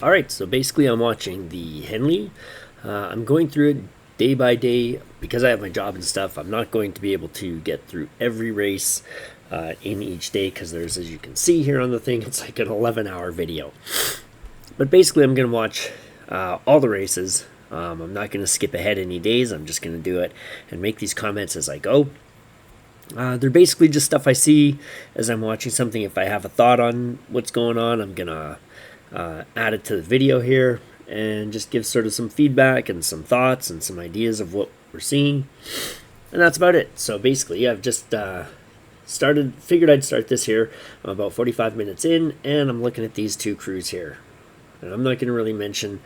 Alright, so basically I'm watching the Henley. I'm going through it day by day. Because I have my job and stuff, I'm not going to be able to get through every race in each day because there's, as you can see here on the thing, it's like an 11-hour video. But basically I'm going to watch all the races. I'm not going to skip ahead any days. I'm just going to do it and make these comments as I go. They're basically just stuff I see as I'm watching something. If I have a thought on what's going on, I'm going to add it to the video here and just give sort of some feedback and some thoughts and some ideas of what we're seeing. And that's about it. So basically, I've just figured I'd start this here. I'm about 45 minutes in, and I'm looking at these two crews here. And I'm not going to really mention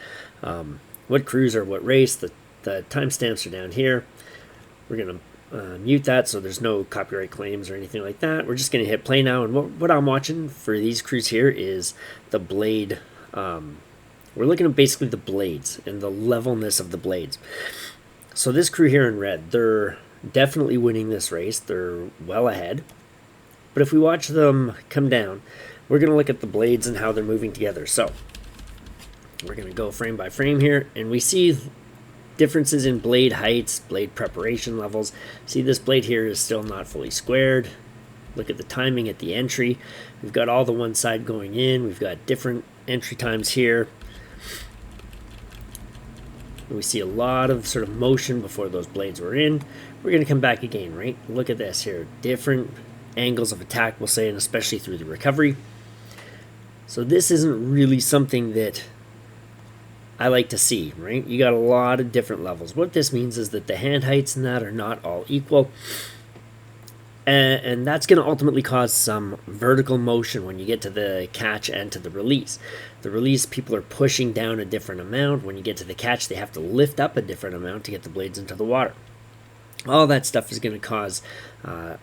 what crews or what race. The timestamps are down here. We're going to mute that so there's no copyright claims or anything like that. We're just going to hit play now, and what I'm watching for these crews here is the blade. We're looking at basically the blades and the levelness of the blades. So this crew here in red, they're definitely winning this race. They're well ahead. But if we watch them come down, we're going to look at the blades and how they're moving together. So we're going to go frame by frame here, and we see differences in blade heights, blade preparation levels. See, this blade here is still not fully squared. Look at the timing at the entry. We've got all the one side going in. We've got different entry times here. And we see a lot of sort of motion before those blades were in. We're going to come back again, right? Look at this here. Different angles of attack, we'll say, and especially through the recovery. So this isn't really something that I like to see, right? You got a lot of different levels. What this means is that the hand heights and that are not all equal. And that's going to ultimately cause some vertical motion when you get to the catch and to the release. The release, people are pushing down a different amount. When you get to the catch, they have to lift up a different amount to get the blades into the water. All that stuff is going to cause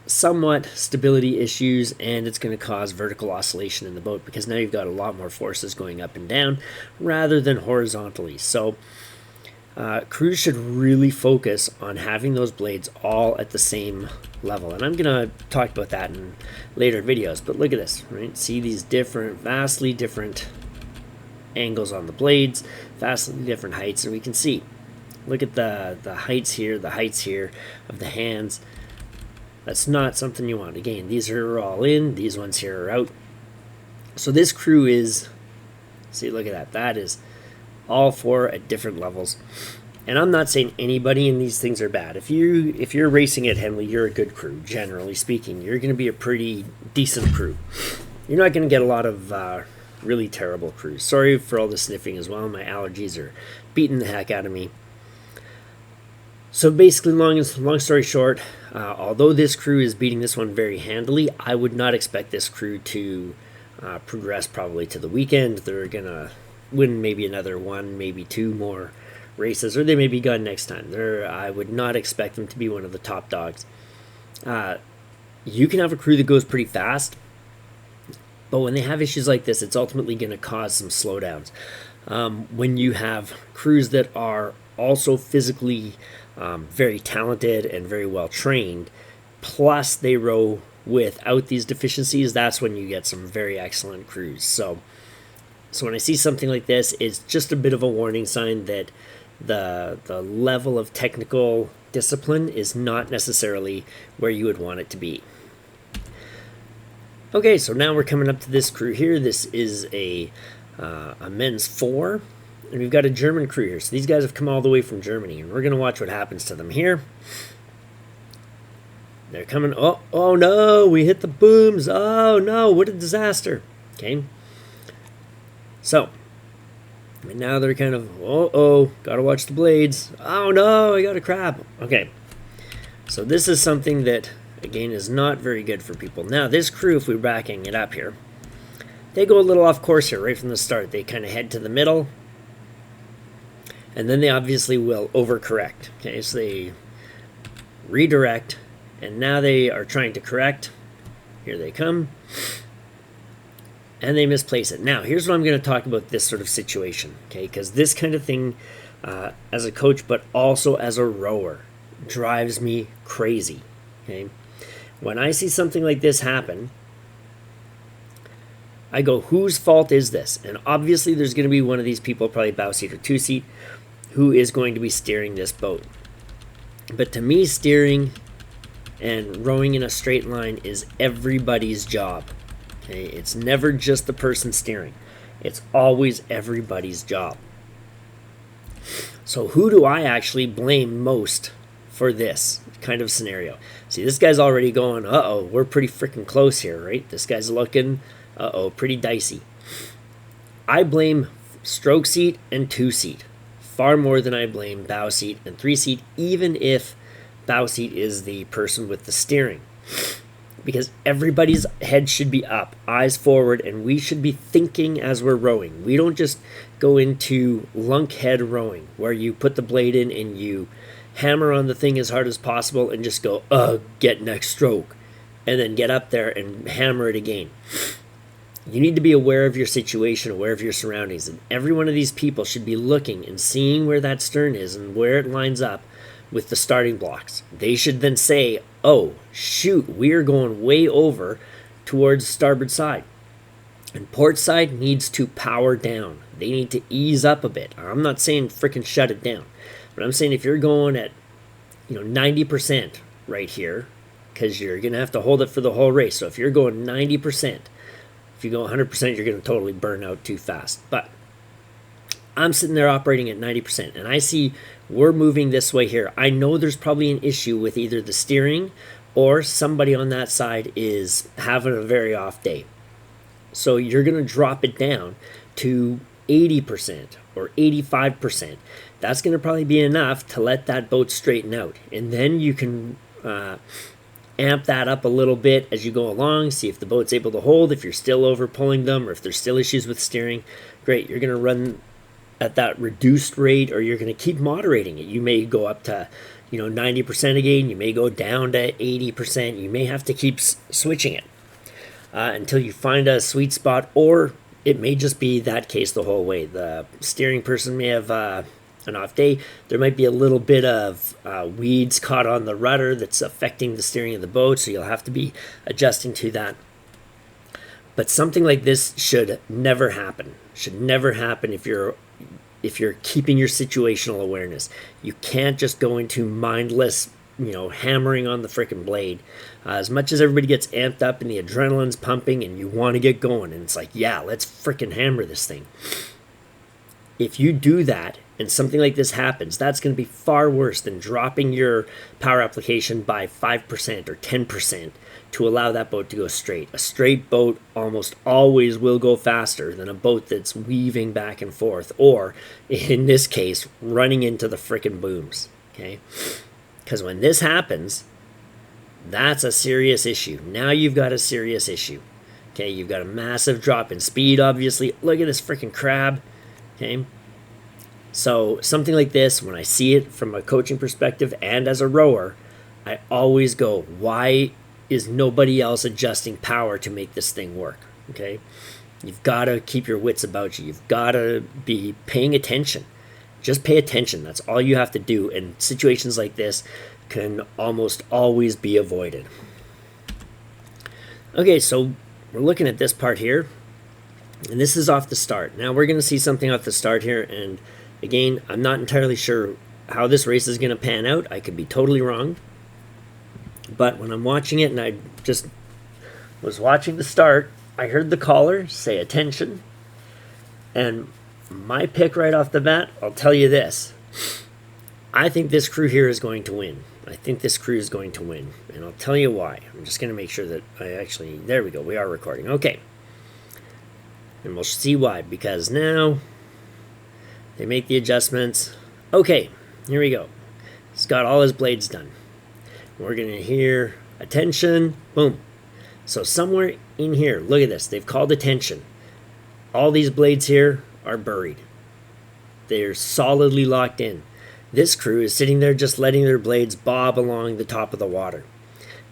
somewhat stability issues, and it's going to cause vertical oscillation in the boat because now you've got a lot more forces going up and down rather than horizontally. So crews should really focus on having those blades all at the same level. And I'm going to talk about that in later videos. But look at this, right? See these different, vastly different angles on the blades, vastly different heights. And we can see, look at the heights here, the heights here of the hands. That's not something you want. Again, these are all in, these ones here are out. So this crew is, see, look at that. That is all four at different levels. And I'm not saying anybody in these things are bad. If you're racing at Henley, you're a good crew, generally speaking. You're going to be a pretty decent crew. You're not going to get a lot of really terrible crews. Sorry for all the sniffing as well. My allergies are beating the heck out of me. So basically, long story short, although this crew is beating this one very handily, I would not expect this crew to progress probably to the weekend. They're going to win maybe another one, maybe two more races, or they may be gone next time. I would not expect them to be one of the top dogs. You can have a crew that goes pretty fast, but when they have issues like this, it's ultimately going to cause some slowdowns. When you have crews that are also physically very talented and very well trained, plus they row without these deficiencies, that's when you get some very excellent crews. So when I see something like this, it's just a bit of a warning sign that the level of technical discipline is not necessarily where you would want it to be. Okay, so now we're coming up to this crew here. This is a men's 4, and we've got a German crew here. So these guys have come all the way from Germany, and we're going to watch what happens to them here. They're coming. Oh no, we hit the booms. Oh no, what a disaster. Okay. So, and now they're kind of, gotta watch the blades. Oh no, I got a crab. Okay, so this is something that, again, is not very good for people. Now, this crew, if we're backing it up here, they go a little off course here right from the start. They kind of head to the middle, and then they obviously will overcorrect. Okay, so they redirect, and now they are trying to correct. Here they come. And they misplace it. Now, here's what I'm going to talk about this sort of situation, okay? Because this kind of thing, as a coach, but also as a rower, drives me crazy, okay? When I see something like this happen, I go, whose fault is this? And obviously there's going to be one of these people, probably bow seat or two seat, who is going to be steering this boat. But to me, steering and rowing in a straight line is everybody's job. Okay? It's never just the person steering. It's always everybody's job. So who do I actually blame most for this kind of scenario? See, this guy's already going, uh-oh, we're pretty freaking close here, right? This guy's looking, uh-oh, pretty dicey. I blame stroke seat and two seat far more than I blame bow seat and three seat, even if bow seat is the person with the steering. Because everybody's head should be up, eyes forward, and we should be thinking as we're rowing. We don't just go into lunkhead rowing, where you put the blade in and you hammer on the thing as hard as possible and just go, get next stroke, and then get up there and hammer it again. You need to be aware of your situation, aware of your surroundings, and every one of these people should be looking and seeing where that stern is and where it lines up with the starting blocks. They should then say, oh, shoot, we're going way over towards starboard side. And port side needs to power down. They need to ease up a bit. I'm not saying freaking shut it down, but I'm saying if you're going at 90% right here, because you're going to have to hold it for the whole race. So if you're going 90%, if you go 100%, you're going to totally burn out too fast. But I'm sitting there operating at 90%, and I see we're moving this way here. I know there's probably an issue with either the steering or somebody on that side is having a very off day. So you're going to drop it down to 80% or 85%. That's going to probably be enough to let that boat straighten out. And then you can amp that up a little bit as you go along, see if the boat's able to hold, if you're still over pulling them, or if there's still issues with steering. Great, you're going to run at that reduced rate, or you're going to keep moderating it. You may go up to 90% again, you may go down to 80%, you may have to keep switching it until you find a sweet spot, or it may just be that case the whole way. The steering person may have an off day. There might be a little bit of weeds caught on the rudder that's affecting the steering of the boat, so you'll have to be adjusting to that. But something like this should never happen. Should never happen if you're keeping your situational awareness. You can't just go into mindless, hammering on the frickin' blade. As much as everybody gets amped up and the adrenaline's pumping and you want to get going, and it's like, yeah, let's frickin' hammer this thing. If you do that and something like this happens, that's going to be far worse than dropping your power application by 5% or 10% to allow that boat to go straight. A straight boat almost always will go faster than a boat that's weaving back and forth, or in this case, running into the frickin' booms. Okay? Because when this happens, that's a serious issue. Now you've got a serious issue. Okay, you've got a massive drop in speed, obviously. Look at this frickin' crab. Okay? So something like this, when I see it from a coaching perspective and as a rower, I always go, why is nobody else adjusting power to make this thing work? Okay? You've got to keep your wits about you. You've got to be paying attention. Just pay attention. That's all you have to do. And situations like this can almost always be avoided. Okay, so we're looking at this part here. And this is off the start. Now we're going to see something off the start here. And again, I'm not entirely sure how this race is going to pan out. I could be totally wrong. But when I'm watching it and I just was watching the start, I heard the caller say attention. And my pick right off the bat, I'll tell you this. I think this crew here is going to win. I think this crew is going to win. And I'll tell you why. I'm just going to make sure that I actually... There we go. We are recording. Okay. And we'll see why. Because now they make the adjustments. Okay. Here we go. He's got all his blades done. We're going to hear attention. Boom. So somewhere in here, look at this. They've called attention. All these blades here are buried. They're solidly locked in. This crew is sitting there just letting their blades bob along the top of the water.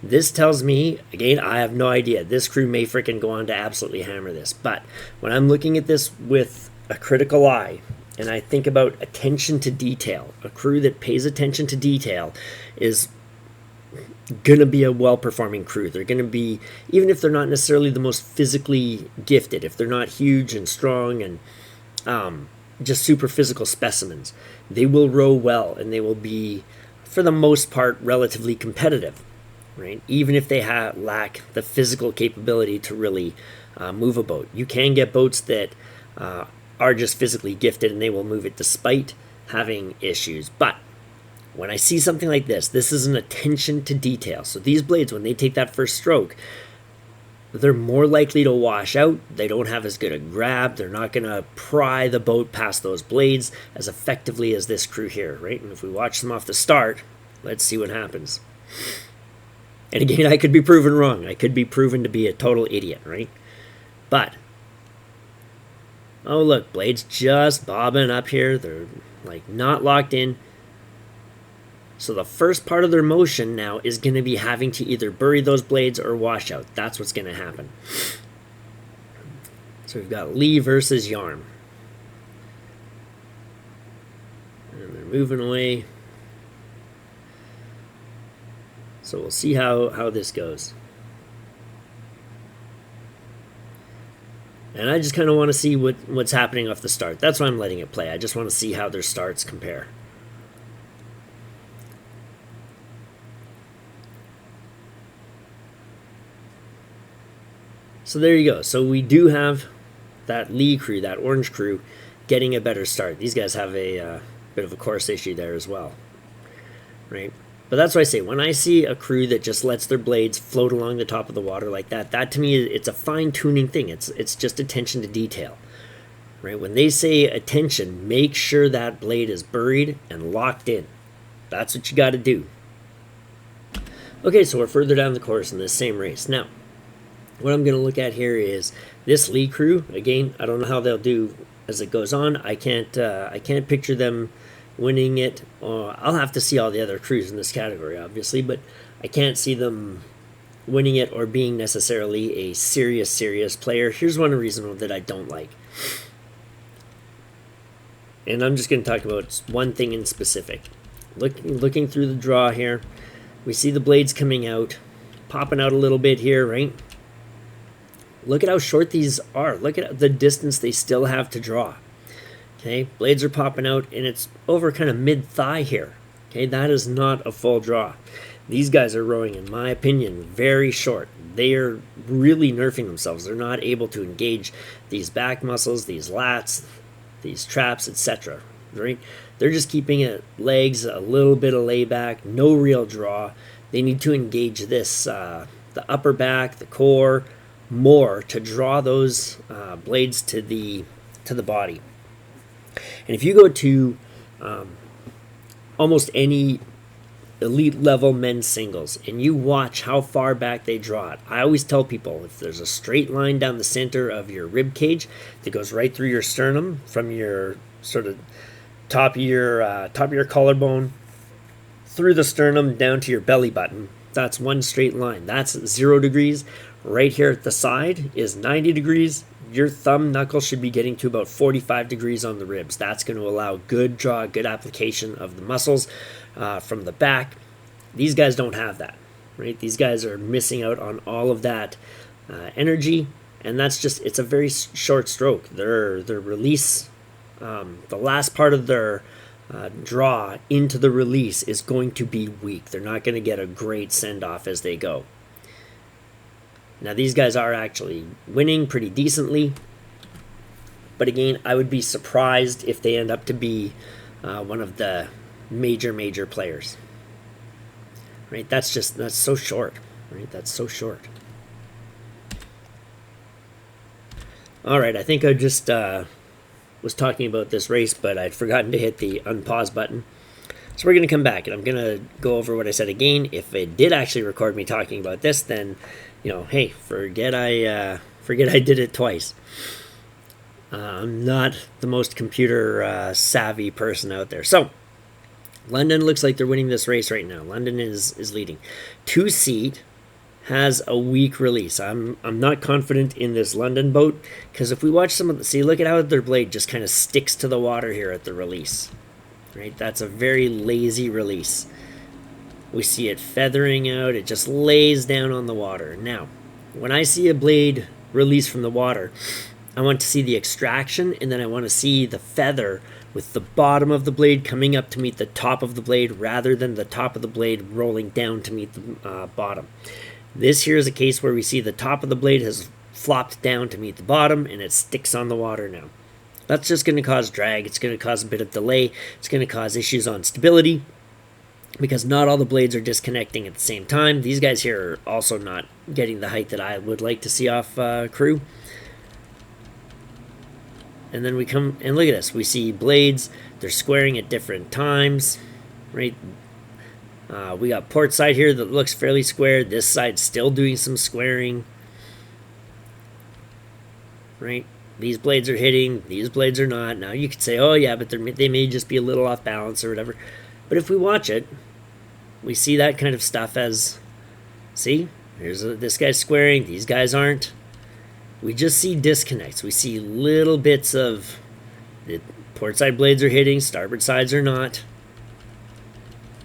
This tells me, again, I have no idea. This crew may freaking go on to absolutely hammer this. But when I'm looking at this with a critical eye, and I think about attention to detail, a crew that pays attention to detail is gonna be a well-performing crew. They're gonna be, even if they're not necessarily the most physically gifted, if they're not huge and strong and just super physical specimens, they will row well and they will be, for the most part, relatively competitive, right? Even if they lack the physical capability to really move a boat. You can get boats that are just physically gifted and they will move it despite having issues. But when I see something like this is an attention to detail. So these blades, when they take that first stroke, they're more likely to wash out. They don't have as good a grab. They're not going to pry the boat past those blades as effectively as this crew here, right? And if we watch them off the start, let's see what happens. And again, I could be proven wrong. I could be proven to be a total idiot, right? But, oh look, blades just bobbing up here. They're like not locked in. So the first part of their motion now is going to be having to either bury those blades or wash out. That's what's going to happen. So we've got Lee versus Yarm. And they're moving away. So we'll see how this goes. And I just kind of want to see what's happening off the start. That's why I'm letting it play. I just want to see how their starts compare. So there you go. So we do have that Lee crew, that orange crew, getting a better start. These guys have a bit of a course issue there as well, right? But that's why I say, when I see a crew that just lets their blades float along the top of the water like that, that to me, it's a fine-tuning thing. It's just attention to detail, right? When they say attention, make sure that blade is buried and locked in. That's what you got to do. Okay, so we're further down the course in this same race. Now, what I'm going to look at here is this Lee crew. Again, I don't know how they'll do as it goes on. I can't picture them winning it. I'll have to see all the other crews in this category, obviously, but I can't see them winning it or being necessarily a serious player. Here's one reason that I don't like. And I'm just going to talk about one thing in specific. Looking through the draw here, we see the blades coming out, popping out a little bit here, right? Look at how short these are. Look at the distance they still have to draw. Okay, blades are popping out, and it's over kind of mid-thigh here. Okay, that is not a full draw. These guys are rowing, in my opinion, very short. They are really nerfing themselves. They're not able to engage these back muscles, these lats, these traps, etc. Right? They're just keeping it legs, a little bit of layback, no real draw. They need to engage this, the upper back, the core, more to draw those blades to the body. And if you go to almost any elite level men's singles and you watch how far back they draw it, I always tell people, if there's a straight line down the center of your rib cage that goes right through your sternum from your sort of top of your collarbone through the sternum down to your belly button, that's one straight line. That's 0 degrees. Right here at the side is 90 degrees. Your thumb knuckle should be getting to about 45 degrees on the ribs. That's going to allow good draw, good application of the muscles from the back. These guys don't have that, right? These guys are missing out on all of that energy, and that's just, it's a very short stroke. Their release, the last part of their draw into the release is going to be weak. They're not going to get a great send-off as they go. Now, these guys are actually winning pretty decently. But again, I would be surprised if they end up to be one of the major players. Right? That's so short. Right? That's so short. All right, I think I just was talking about this race, but I'd forgotten to hit the unpause button. So we're going to come back, and I'm going to go over what I said again. If it did actually record me talking about this, then, you know, hey, forget I did it twice. I'm not the most computer savvy person out there. So London looks like they're winning this race right now. London is leading. 2-seat has a weak release. I'm not confident in this London boat, because if we watch some of the, see, look at how their blade just kind of sticks to the water here at the release. Right? That's a very lazy release. We see it feathering out. It just lays down on the water. Now, when I see a blade release from the water, I want to see the extraction, and then I want to see the feather with the bottom of the blade coming up to meet the top of the blade rather than the top of the blade rolling down to meet the bottom. This here is a case where we see the top of the blade has flopped down to meet the bottom, and it sticks on the water now. That's just going to cause drag. It's going to cause a bit of delay. It's going to cause issues on stability because not all the blades are disconnecting at the same time. These guys here are also not getting the height that I would like to see off crew. And then we come and look at this. We see blades. They're squaring at different times, right? We got port side here that looks fairly squared. This side's still doing some squaring, right? These blades are hitting. These blades are not. Now you could say, oh yeah, but they may just be a little off balance or whatever. But if we watch it, we see that kind of stuff as, see, this guy's squaring, these guys aren't. We just see disconnects. We see little bits of the port side blades are hitting, starboard sides are not.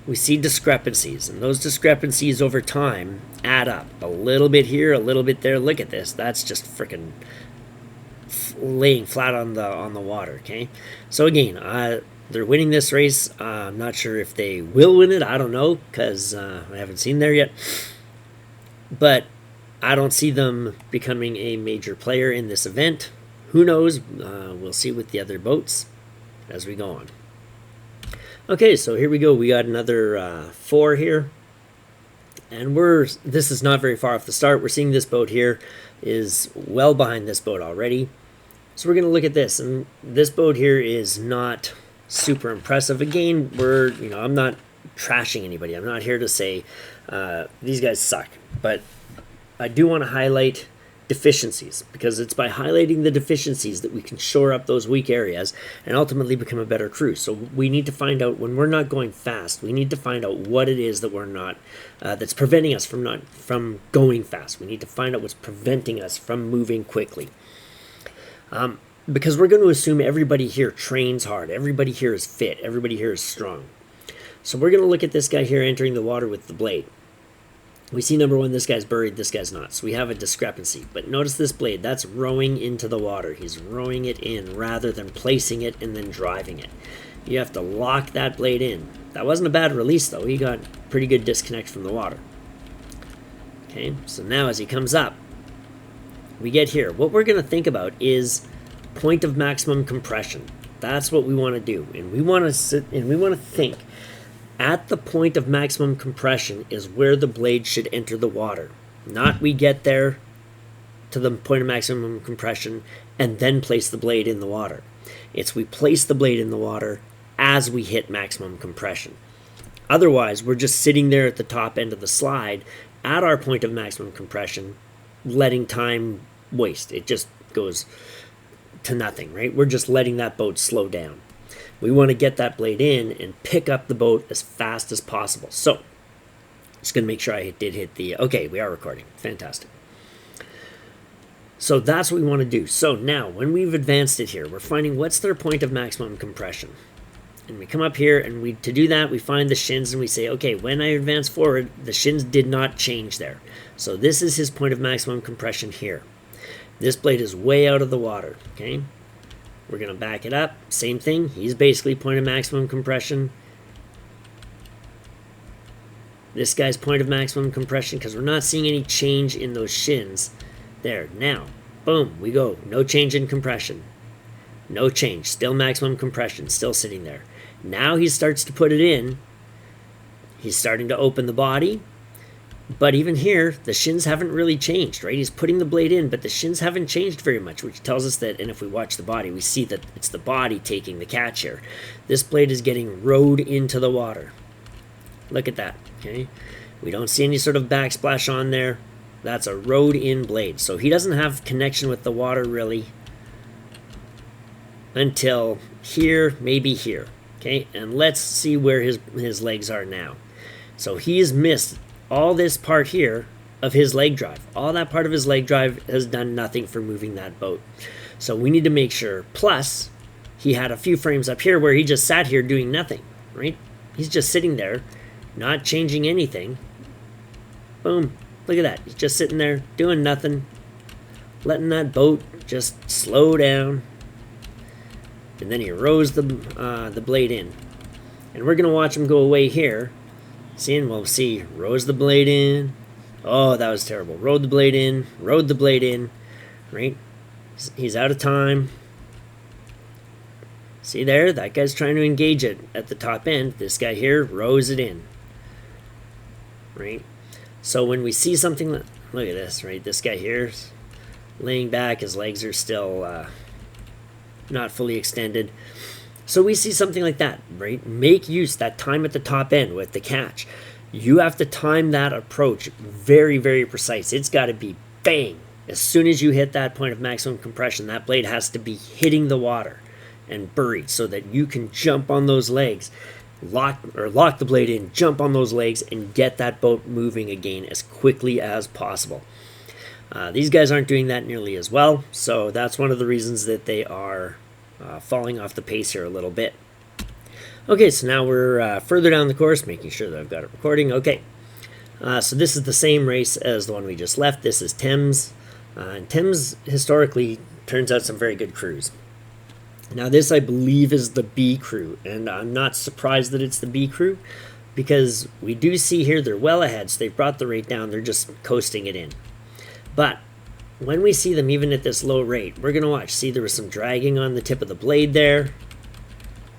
We see discrepancies, and those discrepancies over time add up. A little bit here, a little bit there. Look at this. That's just freaking laying flat on the water, okay? So again, they're winning this race. I'm not sure if they will win it. I don't know, because I haven't seen there yet. But I don't see them becoming a major player in this event. Who knows? We'll see with the other boats as we go on. Okay, so here we go. We got another 4 here. And this is not very far off the start. We're seeing this boat here is well behind this boat already. So we're going to look at this. And this boat here is not super impressive. Again, I'm not trashing anybody. I'm not here to say these guys suck. But I do want to highlight deficiencies, because it's by highlighting the deficiencies that we can shore up those weak areas and ultimately become a better crew. So we need to find out, when we're not going fast, we need to find out what it is that we're not, that's preventing us from going fast. We need to find out what's preventing us from moving quickly. Because we're going to assume everybody here trains hard, everybody here is fit, everybody here is strong. So we're going to look at this guy here entering the water with the blade. We see number 1, this guy's buried, this guy's not. So we have a discrepancy. But notice this blade, that's rowing into the water. He's rowing it in rather than placing it and then driving it. You have to lock that blade in. That wasn't a bad release though. He got pretty good disconnect from the water. Okay, so now as he comes up, we get here. What we're going to think about is point of maximum compression. That's what we want to do. And we want to sit and we want to think. At the point of maximum compression is where the blade should enter the water. Not we get there to the point of maximum compression and then place the blade in the water. It's we place the blade in the water as we hit maximum compression. Otherwise, we're just sitting there at the top end of the slide at our point of maximum compression, letting time waste. It just goes to nothing, right? We're just letting that boat slow down. We want to get that blade in and pick up the boat as fast as possible. So, just going to make sure I did hit the... Okay, we are recording. Fantastic. So that's what we want to do. So now, when we've advanced it here, we're finding what's their point of maximum compression. And we come up here, and to do that, we find the shins, and we say, okay, when I advance forward, the shins did not change there. So this is his point of maximum compression here. This blade is way out of the water, okay? We're going to back it up. Same thing. He's basically point of maximum compression. This guy's point of maximum compression, because we're not seeing any change in those shins. There. Now, boom, we go. No change in compression. No change. Still maximum compression. Still sitting there. Now he starts to put it in. He's starting to open the body. But even here, the shins haven't really changed, right? He's putting the blade in, but the shins haven't changed very much, which tells us that, and if we watch the body, we see that it's the body taking the catch here. This blade is getting rowed into the water. Look at that, okay? We don't see any sort of backsplash on there. That's a rowed-in blade. So he doesn't have connection with the water, really, until here, maybe here, okay? And let's see where his legs are now. So he's missed all this part here of his leg drive. All that part of his leg drive has done nothing for moving that boat. So we need to make sure. Plus, he had a few frames up here where he just sat here doing nothing, right? He's just sitting there, not changing anything. Boom. Look at that. He's just sitting there doing nothing, letting that boat just slow down. And then he rows the blade in. And we're going to watch him go away here. See, and we'll see. Rows the blade in. Oh, that was terrible. Rode the blade in. Rode the blade in. Right? He's out of time. See there? That guy's trying to engage it at the top end. This guy here rows it in. Right? So when we see something... Look at this, right? This guy here laying back. His legs are still not fully extended. So we see something like that, right? Make use that time at the top end with the catch. You have to time that approach very, very precise. It's got to be bang. As soon as you hit that point of maximum compression, that blade has to be hitting the water and buried so that you can jump on those legs, lock the blade in, jump on those legs, and get that boat moving again as quickly as possible. These guys aren't doing that nearly as well, so that's one of the reasons that they are falling off the pace here a little bit. Okay, so now we're further down the course, making sure that I've got it recording. Okay, so this is the same race as the one we just left. This is Thames. And Thames historically turns out some very good crews. Now this, I believe, is the B crew, and I'm not surprised that it's the B crew, because we do see here they're well ahead, so they've brought the rate down. They're just coasting it in. But when we see them even at this low rate, we're going to watch. See, there was some dragging on the tip of the blade there.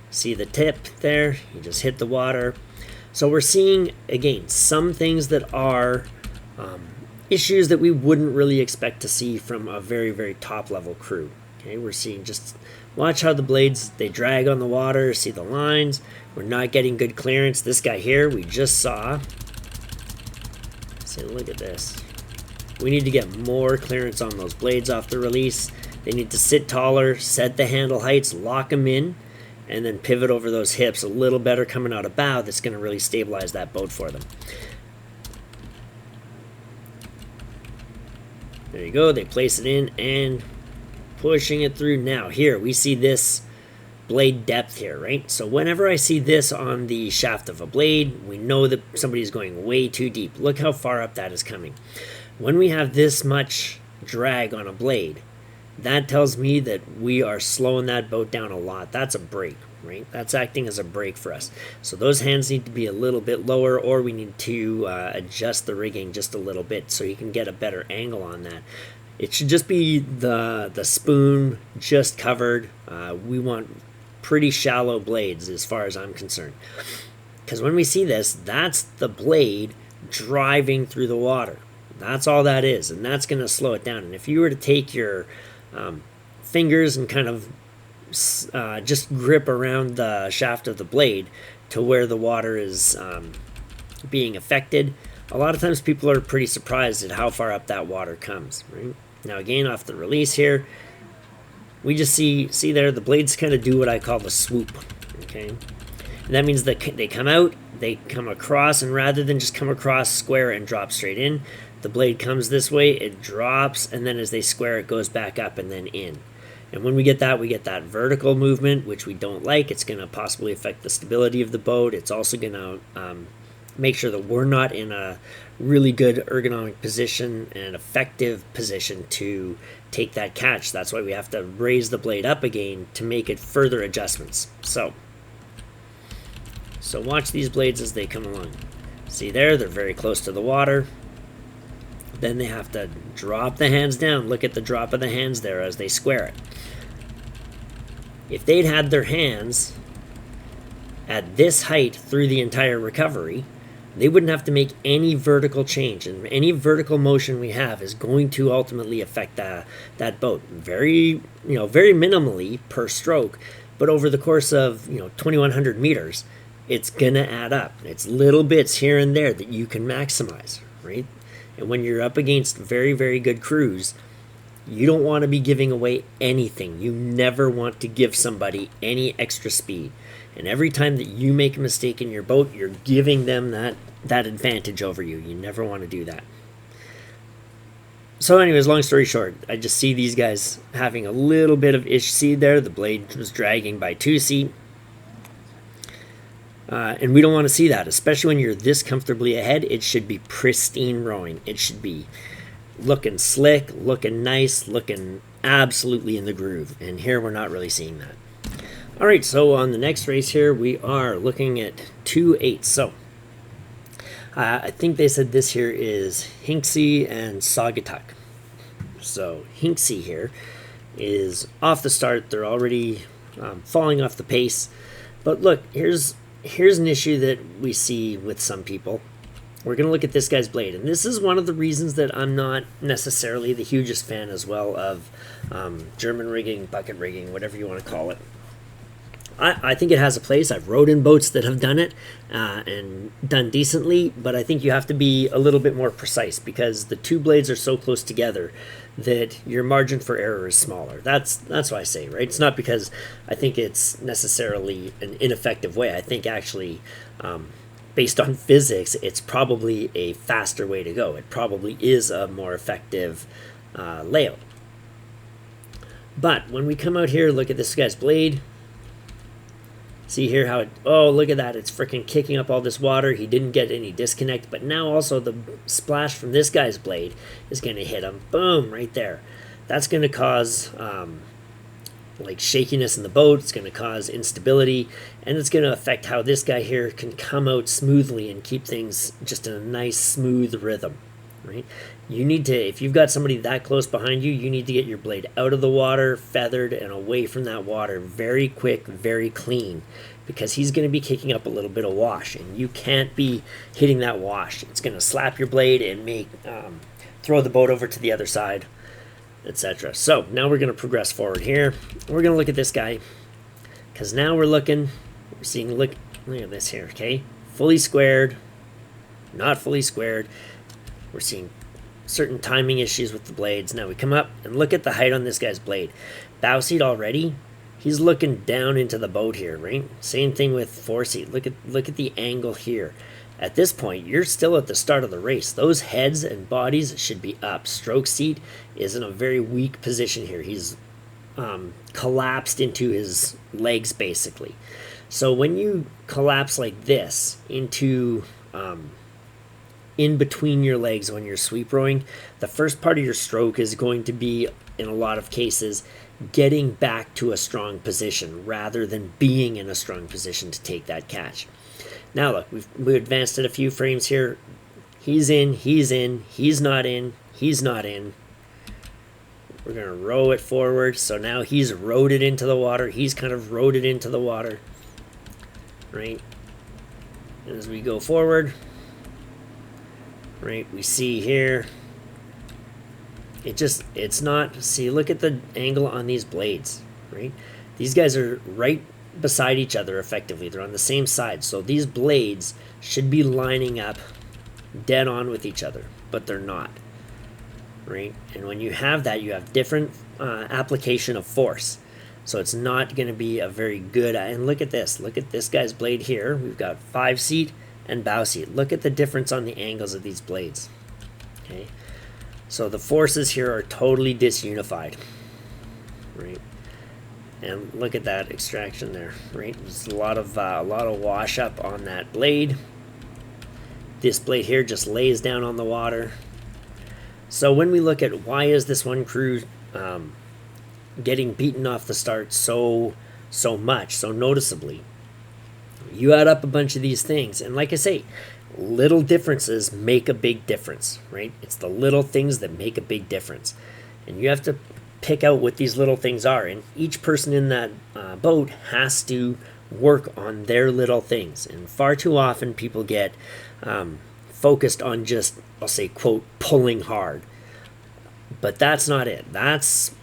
See the tip there? You just hit the water. So we're seeing, again, some things that are issues that we wouldn't really expect to see from a very, very top-level crew. Okay, we're seeing just... Watch how the blades, they drag on the water. See the lines. We're not getting good clearance. This guy here, we just saw. See, look at this. We need to get more clearance on those blades off the release. They need to sit taller, set the handle heights, lock them in, and then pivot over those hips a little better coming out of bow. That's going to really stabilize that boat for them. There you go. They place it in and pushing it through. Now here we see this blade depth here, right? So whenever I see this on the shaft of a blade, we know that somebody's going way too deep. Look how far up that is coming. When we have this much drag on a blade, that tells me that we are slowing that boat down a lot. That's a brake, right? That's acting as a brake for us. So those hands need to be a little bit lower, or we need to adjust the rigging just a little bit so you can get a better angle on that. It should just be the spoon just covered. We want pretty shallow blades as far as I'm concerned. Because when we see this, that's the blade driving through the water. That's all that is, and that's going to slow it down. And if you were to take your fingers and kind of just grip around the shaft of the blade to where the water is being affected, a lot of times people are pretty surprised at how far up that water comes, right? Now again, off the release here, we just see there the blades kind of do what I call the swoop, okay? And that means that they come out, they come across, and rather than just come across, square and drop straight in, the blade comes this way, it drops, and then as they square, it goes back up and then in. And when we get that vertical movement, which we don't like. It's going to possibly affect the stability of the boat. It's also going to make sure that we're not in a really good ergonomic position and effective position to take that catch. That's why we have to raise the blade up again to make it further adjustments. So watch these blades as they come along. See there, they're very close to the water. Then they have to drop the hands down. Look at the drop of the hands there as they square it. If they'd had their hands at this height through the entire recovery, they wouldn't have to make any vertical change. And any vertical motion we have is going to ultimately affect that boat very minimally per stroke. But over the course of 2,100 meters, it's going to add up. It's little bits here and there that you can maximize, right? And when you're up against very, very good crews, you don't want to be giving away anything. You never want to give somebody any extra speed. And every time that you make a mistake in your boat, you're giving them that advantage over you. You never want to do that. So anyways, long story short, I just see these guys having a little bit of issue. See there, the blade was dragging by 2 feet. And we don't want to see that, especially when you're this comfortably ahead. It should be pristine rowing. It should be looking slick, looking nice, looking absolutely in the groove. And here we're not really seeing that. All right, so on the next race here, we are looking at 2/8. So I think they said this here is Hinksey and Saugatuck. So Hinksey here is off the start. They're already falling off the pace. But look, here's an issue that we see with some people. We're going to look at this guy's blade. And this is one of the reasons that I'm not necessarily the hugest fan as well of German rigging, bucket rigging, whatever you want to call it. I think it has a place. I've rowed in boats that have done it and done decently, but I think you have to be a little bit more precise because the two blades are so close together that your margin for error is smaller. That's what I say, right? It's not because I think it's necessarily an ineffective way. I think actually, based on physics, it's probably a faster way to go. It probably is a more effective layout. But when we come out here, look at this guy's blade. See here how oh, look at that. It's freaking kicking up all this water. He didn't get any disconnect, but now also the splash from this guy's blade is going to hit him. Boom, right there. That's going to cause like shakiness in the boat. It's going to cause instability, and it's going to affect how this guy here can come out smoothly and keep things just in a nice, smooth rhythm, right? You need to, if you've got somebody that close behind you, you need to get your blade out of the water, feathered, and away from that water very quick, very clean, because he's going to be kicking up a little bit of wash, and you can't be hitting that wash. It's going to slap your blade and make throw the boat over to the other side, etc. So now we're going to progress forward here. We're going to look at this guy, because now we're seeing, look at this here, okay? Fully squared, not fully squared. We're seeing certain timing issues with the blades. Now we come up and look at the height on this guy's blade. Bow seat already, he's looking down into the boat here, right? Same thing with fore seat. Look at the angle here. At this point, you're still at the start of the race. Those heads and bodies should be up. Stroke seat is in a very weak position here. He's collapsed into his legs, basically. So when you collapse like this into in between your legs when you're sweep rowing, the first part of your stroke is going to be, in a lot of cases, getting back to a strong position rather than being in a strong position to take that catch. Now look, we've advanced it a few frames here. He's in, he's not in, he's not in. We're going to row it forward. So now he's rowed it into the water. He's kind of rowed it into the water, right? And as we go forward, right, we see here, it's not, see, look at the angle on these blades, right? These guys are right beside each other effectively. They're on the same side. So these blades should be lining up dead on with each other, but they're not, right? And when you have that, you have different application of force. So it's not going to be a very good, and look at this guy's blade here. We've got 5 seat and bow seat. Look at the difference on the angles of these blades. Okay, so the forces here are totally disunified, right? And look at that extraction there, right? There's a lot of wash up on that blade. This blade here just lays down on the water. So when we look at why is this one crew getting beaten off the start so much, so noticeably, you add up a bunch of these things, and like I say, little differences make a big difference, right? It's the little things that make a big difference, and you have to pick out what these little things are, and each person in that boat has to work on their little things. And far too often people get focused on just, I'll say, quote, pulling hard, but that's not it. That's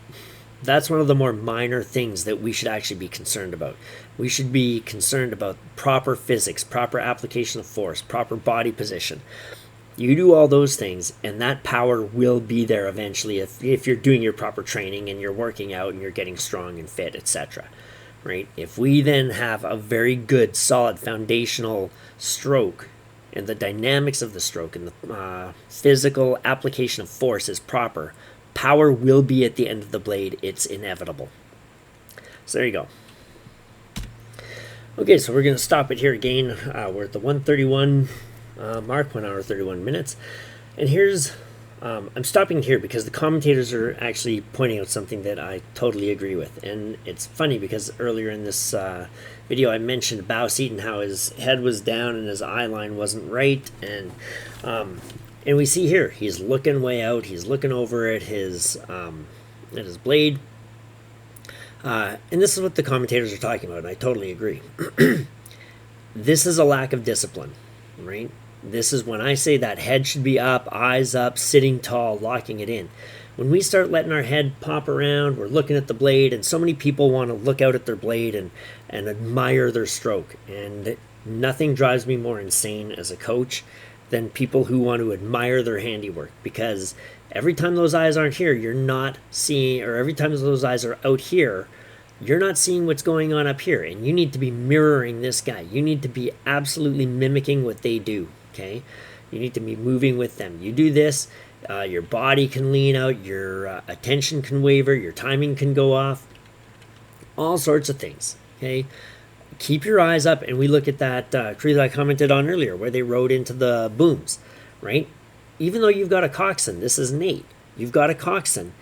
one of the more minor things that we should actually be concerned about. We should be concerned about proper physics, proper application of force, proper body position. You do all those things, and that power will be there eventually if you're doing your proper training and you're working out and you're getting strong and fit, etc. Right? If we then have a very good, solid, foundational stroke, and the dynamics of the stroke and the physical application of force is proper, power will be at the end of the blade. It's inevitable. So there you go. Okay, so we're going to stop it here again. We're at the 131 mark, 1 hour 31 minutes. And here's, I'm stopping here because the commentators are actually pointing out something that I totally agree with. And it's funny because earlier in this video I mentioned Bow Seat and how his head was down and his eye line wasn't right. And we see here, he's looking way out, he's looking over at his blade. And this is what the commentators are talking about, and I totally agree. This is a lack of discipline, right? This is when I say that head should be up, eyes up, sitting tall, locking it in. When we start letting our head pop around, we're looking at the blade, and so many people want to look out at their blade and admire their stroke. And nothing drives me more insane as a coach than people who want to admire their handiwork, because every time those eyes aren't here, you're not seeing, or every time those eyes are out here, you're not seeing what's going on up here. And you need to be mirroring this guy. You need to be absolutely mimicking what they do, okay? You need to be moving with them. You do this, your body can lean out, your attention can waver, your timing can go off, all sorts of things, okay? Keep your eyes up, and we look at that crew that I commented on earlier where they rode into the booms, right? Even though you've got a coxswain, this is Nate, you've got a coxswain,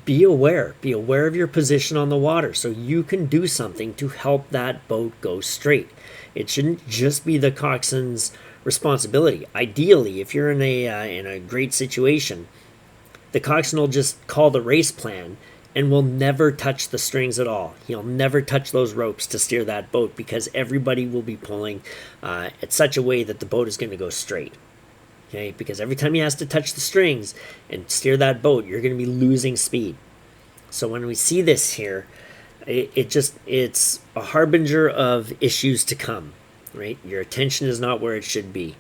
be aware of your position on the water so you can do something to help that boat go straight. It shouldn't just be the coxswain's responsibility. Ideally, if you're in a great situation, the coxswain will just call the race plan and will never touch the strings at all. He'll never touch those ropes to steer that boat, because everybody will be pulling at such a way that the boat is going to go straight. Okay, because every time he has to touch the strings and steer that boat, you're going to be losing speed. So when we see this here, it's a harbinger of issues to come, right? Your attention is not where it should be.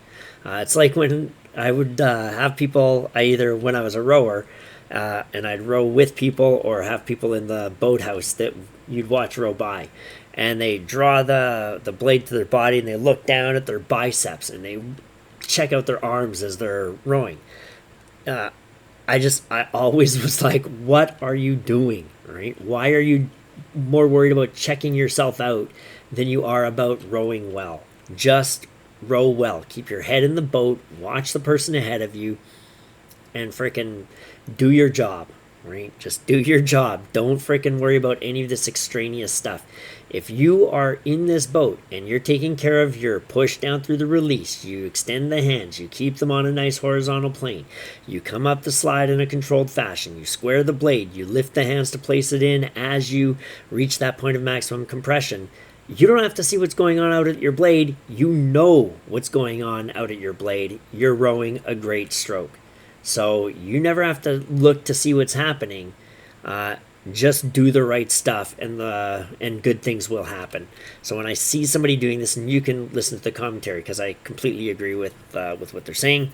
It's like when I would have people, when I was a rower, and I'd row with people or have people in the boathouse that you'd watch row by, and they draw the blade to their body and they look down at their biceps and they check out their arms as they're rowing. I always was like, what are you doing, right? Why are you more worried about checking yourself out than you are about rowing well? Just row well. Keep your head in the boat, watch the person ahead of you, and frickin' do your job, right? Just do your job. Don't frickin' worry about any of this extraneous stuff. If you are in this boat and you're taking care of your push down through the release, you extend the hands, you keep them on a nice horizontal plane, you come up the slide in a controlled fashion, you square the blade, you lift the hands to place it in as you reach that point of maximum compression, you don't have to see what's going on out at your blade. You know what's going on out at your blade. You're rowing a great stroke. So you never have to look to see what's happening. Just do the right stuff, and good things will happen. So when I see somebody doing this, and you can listen to the commentary because I completely agree with what they're saying,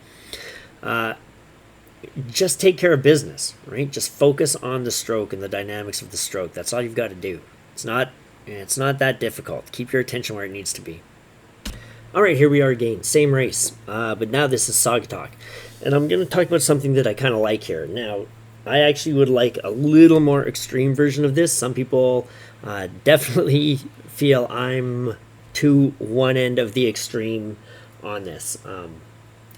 just take care of business, right? Just focus on the stroke and the dynamics of the stroke. That's all you've got to do. It's not that difficult. Keep your attention where it needs to be. All right, here we are again. Same race, but now this is Saugatuck. And I'm going to talk about something that I kind of like here. Now, I actually would like a little more extreme version of this. Some people definitely feel I'm to one end of the extreme on this.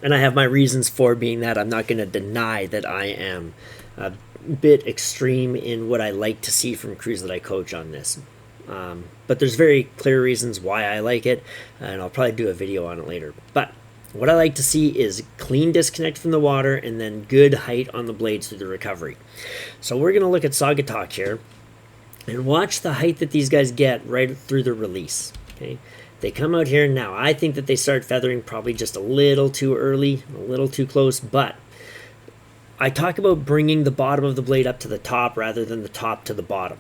And I have my reasons for being that. I'm not going to deny that I am a bit extreme in what I like to see from crews that I coach on this. But there's very clear reasons why I like it, and I'll probably do a video on it later. But what I like to see is clean disconnect from the water and then good height on the blades through the recovery. So we're going to look at Saugatuck here and watch the height that these guys get right through the release. Okay, they come out here now. I think that they start feathering probably just a little too early, a little too close, but I talk about bringing the bottom of the blade up to the top rather than the top to the bottom.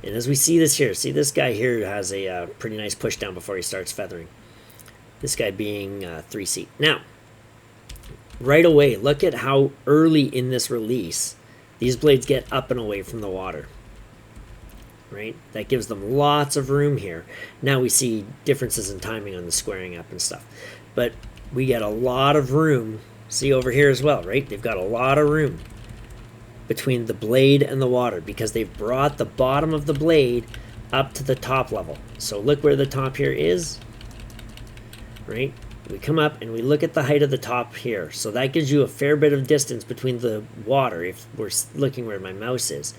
And as we see this here, see this guy here has a pretty nice push down before he starts feathering. This guy being 3 seat. Now, right away, look at how early in this release these blades get up and away from the water. Right? That gives them lots of room here. Now we see differences in timing on the squaring up and stuff. But we get a lot of room. See over here as well, right? They've got a lot of room between the blade and the water because they've brought the bottom of the blade up to the top level. So look where the top here is, right? We come up and we look at the height of the top here. So that gives you a fair bit of distance between the water, if we're looking where my mouse is,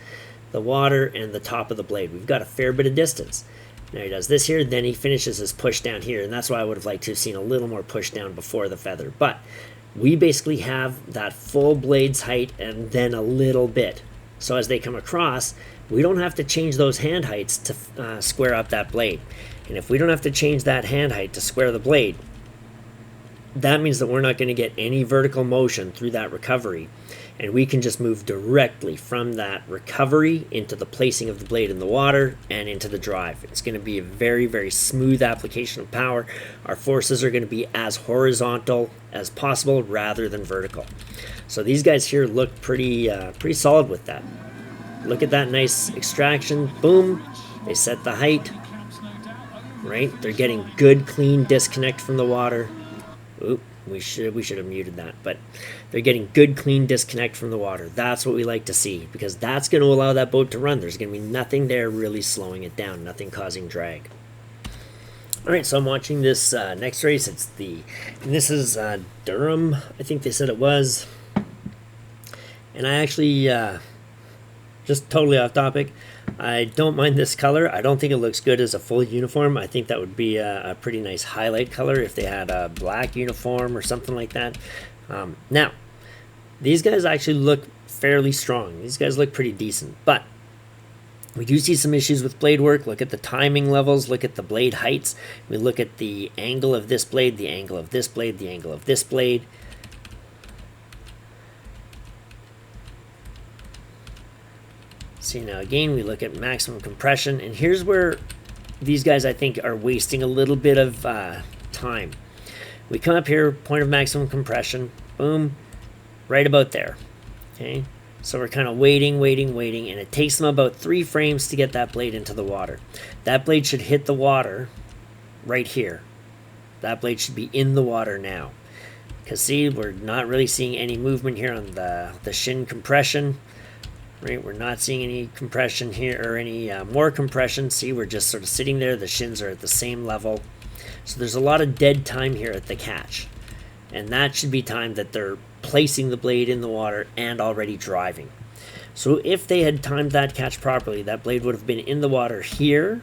the water and the top of the blade. We've got a fair bit of distance. Now he does this here, then he finishes his push down here, and that's why I would have liked to have seen a little more push down before the feather. But we basically have that full blade's height and then a little bit. So as they come across, we don't have to change those hand heights to square up that blade. And if we don't have to change that hand height to square the blade, that means that we're not going to get any vertical motion through that recovery, and we can just move directly from that recovery into the placing of the blade in the water and into the drive. It's going to be a very, very smooth application of power. Our forces are going to be as horizontal as possible rather than vertical. So these guys here look pretty solid with that. Look at that nice extraction. Boom. They set the height. Right? They're getting good, clean disconnect from the water. Oop, we should have muted that, but they're getting good, clean disconnect from the water. That's what we like to see, because that's going to allow that boat to run. There's going to be nothing there really slowing it down, nothing causing drag. All right, so I'm watching this next race. This is Durham, I think they said it was. And I actually, just totally off topic, I don't mind this color. I don't think it looks good as a full uniform. I think that would be a pretty nice highlight color if they had a black uniform or something like that. Now, these guys actually look fairly strong. These guys look pretty decent, but we do see some issues with blade work. Look at the timing levels. Look at the blade heights. We look at the angle of this blade, the angle of this blade, the angle of this blade. See, now again, we look at maximum compression, and here's where these guys, I think, are wasting a little bit of time. We come up here, point of maximum compression, boom, right about there, okay? So we're kind of waiting, and it takes them about 3 frames to get that blade into the water. That blade should hit the water right here. That blade should be in the water now. Because see, we're not really seeing any movement here on the shin compression. Right, we're not seeing any compression here or any more compression. See, we're just sort of sitting there. The shins are at the same level. So there's a lot of dead time here at the catch. And that should be time that they're placing the blade in the water and already driving. So if they had timed that catch properly, that blade would have been in the water here.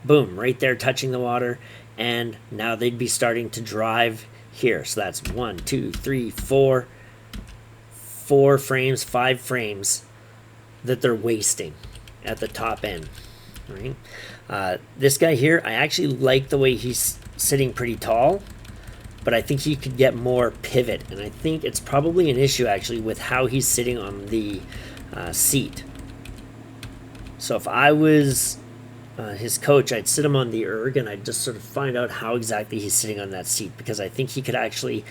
Boom, right there touching the water. And now they'd be starting to drive here. So that's 1, 2, 3, 4. 4 frames, 5 frames that they're wasting at the top end, right? This guy here, I actually like the way he's sitting pretty tall, but I think he could get more pivot, and I think it's probably an issue actually with how he's sitting on the seat. So if I was his coach, I'd sit him on the erg and I'd just sort of find out how exactly he's sitting on that seat, because I think he could actually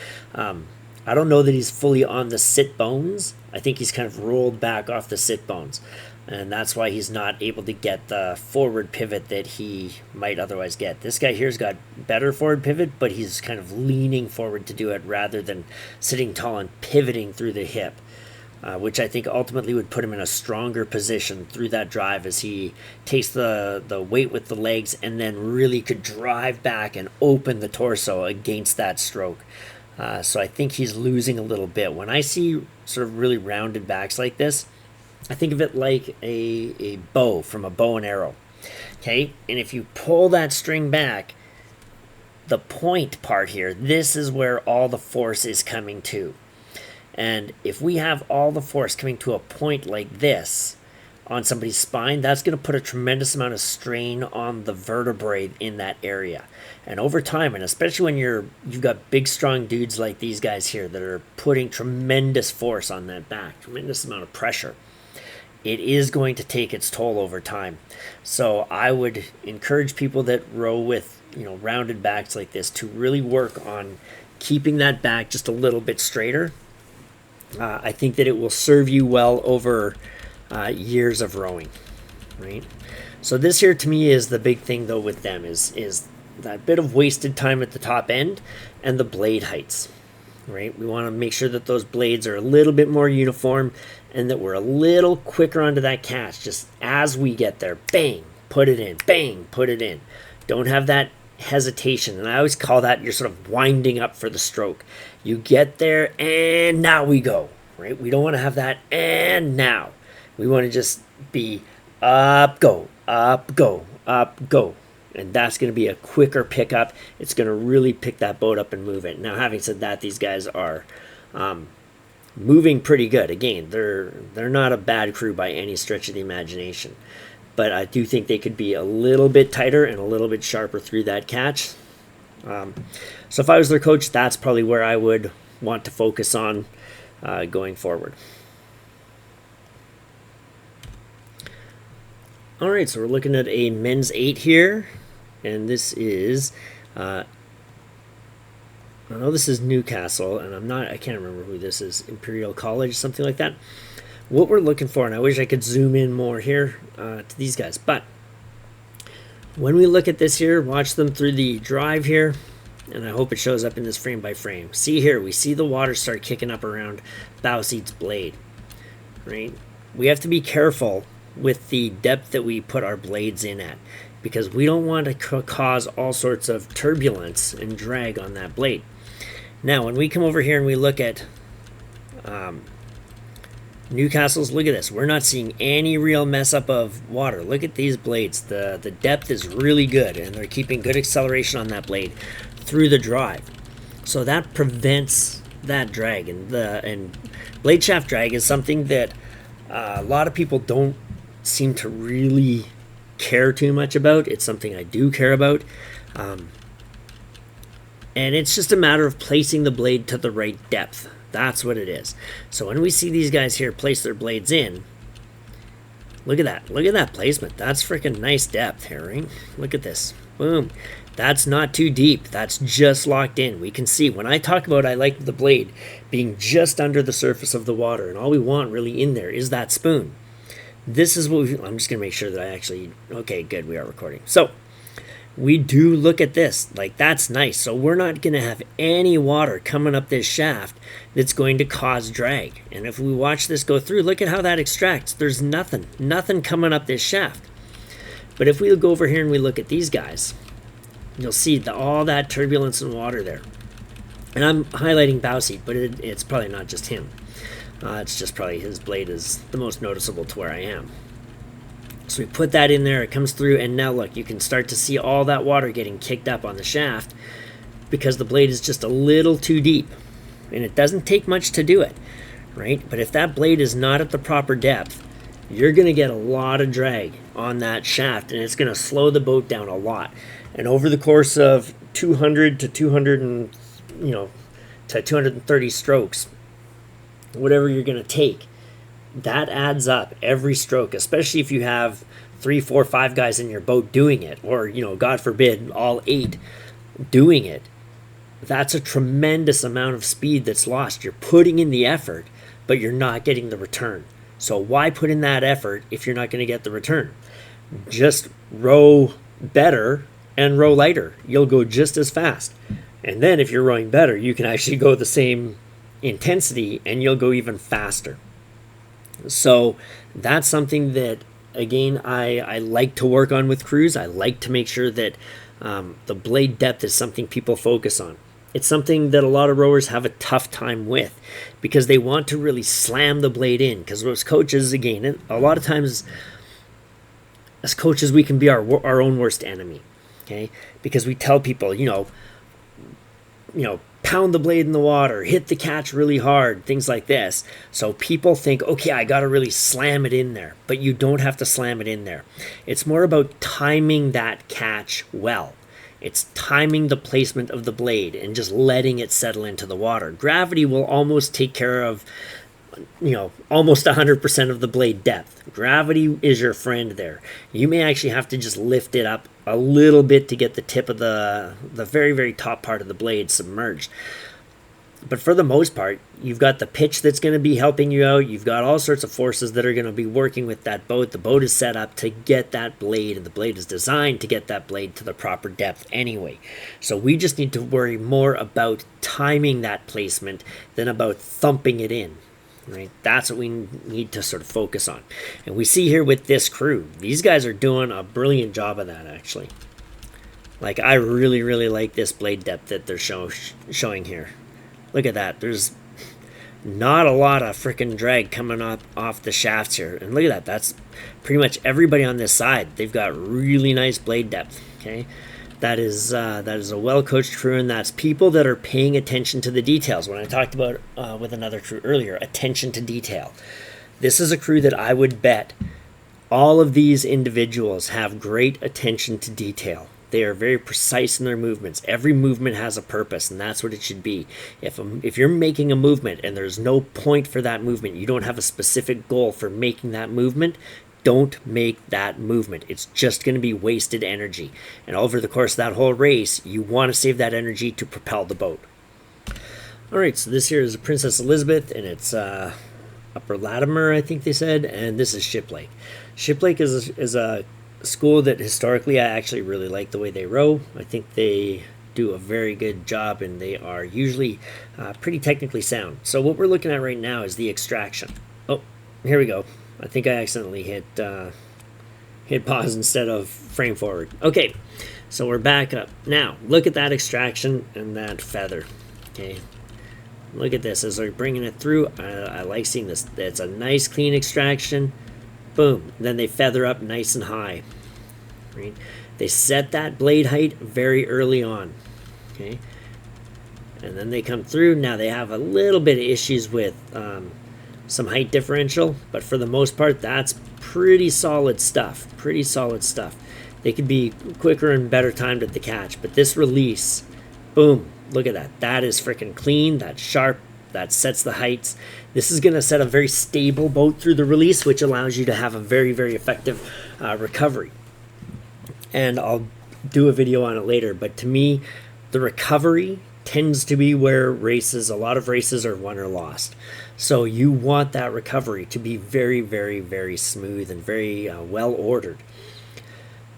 I don't know that he's fully on the sit bones. I think he's kind of rolled back off the sit bones. And that's why he's not able to get the forward pivot that he might otherwise get. This guy here's got better forward pivot, but he's kind of leaning forward to do it rather than sitting tall and pivoting through the hip, which I think ultimately would put him in a stronger position through that drive as he takes the weight with the legs and then really could drive back and open the torso against that stroke. So I think he's losing a little bit. When I see sort of really rounded backs like this, I think of it like a bow from a bow and arrow. Okay, and if you pull that string back, the point part here, this is where all the force is coming to. And if we have all the force coming to a point like this on somebody's spine, that's going to put a tremendous amount of strain on the vertebrae in that area. And over time, and especially when you've got big, strong dudes like these guys here that are putting tremendous force on that back, tremendous amount of pressure, it is going to take its toll over time. So I would encourage people that row with, rounded backs like this to really work on keeping that back just a little bit straighter. I think that it will serve you well over years of rowing, right? So this here to me is the big thing though with them is that bit of wasted time at the top end and the blade heights, right? We want to make sure that those blades are a little bit more uniform and that we're a little quicker onto that catch just as we get there. Bang, put it in. Bang, put it in. Don't have that hesitation. And I always call that you're sort of winding up for the stroke. You get there and now we go, right? We don't want to have that and now. We want to just be up, go, up, go, up, go. And that's going to be a quicker pickup. It's going to really pick that boat up and move it. Now, having said that, these guys are moving pretty good. Again, they're not a bad crew by any stretch of the imagination. But I do think they could be a little bit tighter and a little bit sharper through that catch. So if I was their coach, that's probably where I would want to focus on going forward. All right, so we're looking at a men's 8 here. And this is, I know this is Newcastle, and I can't remember who this is, Imperial College, something like that. What we're looking for, and I wish I could zoom in more here to these guys, but when we look at this here, watch them through the drive here, and I hope it shows up in this frame by frame. See here, we see the water start kicking up around bow seat's blade, right? We have to be careful with the depth that we put our blades in at, because we don't want to cause all sorts of turbulence and drag on that blade. Now, when we come over here and we look at Newcastle's, look at this. We're not seeing any real mess up of water. Look at these blades. The depth is really good, and they're keeping good acceleration on that blade through the drive. So that prevents that drag. And blade shaft drag is something that a lot of people don't seem to really care too much about. It's something I do care about. And it's just a matter of placing the blade to the right depth. That's what it is. So when we see these guys here place their blades in, look at that. Look at that placement. That's freaking nice depth here, right? Look at this. Boom. That's not too deep. That's just locked in. We can see when I talk about I like the blade being just under the surface of the water, and all we want really in there is that spoon. This is what I'm just going to make sure that I actually, okay, good, we are recording. So we do look at this, like that's nice. So we're not going to have any water coming up this shaft that's going to cause drag. And if we watch this go through, look at how that extracts. There's nothing coming up this shaft. But if we go over here and we look at these guys, you'll see all that turbulence and water there. And I'm highlighting bow seat, but it's probably not just him. It's just probably his blade is the most noticeable to where I am. So we put that in there, it comes through, and now look, you can start to see all that water getting kicked up on the shaft because the blade is just a little too deep. And it doesn't take much to do it, right? But if that blade is not at the proper depth, you're going to get a lot of drag on that shaft, and it's going to slow the boat down a lot. And over the course of 200 to 200 and, to 230 strokes, whatever you're going to take, that adds up every stroke, especially if you have 3, 4, 5 guys in your boat doing it, or, God forbid, all 8 doing it. That's a tremendous amount of speed that's lost. You're putting in the effort, but you're not getting the return. So why put in that effort if you're not going to get the return? Just row better and row lighter. You'll go just as fast. And then if you're rowing better, you can actually go the same intensity and you'll go even faster. So that's something that, again, I like to work on with crews. I like to make sure that the blade depth is something people focus on. It's something that a lot of rowers have a tough time with because they want to really slam the blade in. Because as coaches, again, a lot of times as coaches, we can be our own worst enemy. Okay, because we tell people, pound the blade in the water, hit the catch really hard, things like this. So people think, okay, I got to really slam it in there. But you don't have to slam it in there. It's more about timing that catch well. It's timing the placement of the blade and just letting it settle into the water. Gravity will almost take care of, almost 100% of the blade depth. Gravity is your friend there. You may actually have to just lift it up a little bit to get the tip of the very, very top part of the blade submerged. But for the most part, you've got the pitch that's going to be helping you out. You've got all sorts of forces that are going to be working with that boat. The boat is set up to get that blade, and the blade is designed to get that blade to the proper depth anyway. So we just need to worry more about timing that placement than about thumping it in. right? That's what we need to sort of focus on. And we see here with this crew, these guys are doing a brilliant job of that, actually. Like, I really, really like this blade depth that they're showing here. Look at that. There's not a lot of freaking drag coming up off the shafts here. And look at that. That's pretty much everybody on this side. They've got really nice blade depth, okay? That is a well-coached crew, and that's people that are paying attention to the details. When I talked about with another crew earlier, attention to detail. This is a crew that I would bet all of these individuals have great attention to detail. They are very precise in their movements. Every movement has a purpose, and that's what it should be. If you're making a movement and there's no point for that movement, you don't have a specific goal for making that movement, don't make that movement. It's just going to be wasted energy. And over the course of that whole race, you want to save that energy to propel the boat. All right, so this here is Princess Elizabeth, and it's Upper Latimer, I think they said, and this is Shiplake. Shiplake is a school that historically I actually really like the way they row. I think they do a very good job, and they are usually pretty technically sound. So what we're looking at right now is the extraction. Oh, here we go. I think I accidentally hit pause instead of frame forward. Okay, so we're back up. Now, look at that extraction and that feather. Okay, look at this as they're bringing it through. I like seeing this. It's a nice clean extraction. Boom. Then they feather up nice and high. Right? They set that blade height very early on. Okay, and then they come through. Now they have a little bit of issues with some height differential, but for the most part, that's pretty solid stuff. Pretty solid stuff. They could be quicker and better timed at the catch, but this release, boom, look at that. That is freaking clean. That's sharp. That sets the heights. This is going to set a very stable boat through the release, which allows you to have a very, very effective recovery. And I'll do a video on it later, but to me, the recovery tends to be where a lot of races are won or lost. So you want that recovery to be very, very, very smooth and very well ordered.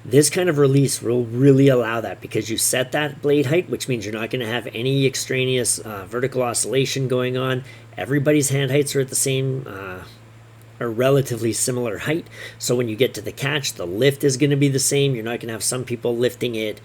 This kind of release will really allow that because you set that blade height, which means you're not going to have any extraneous vertical oscillation going on. Everybody's hand heights are at the same or relatively similar height. So when you get to the catch, the lift is going to be the same. You're not going to have some people lifting it,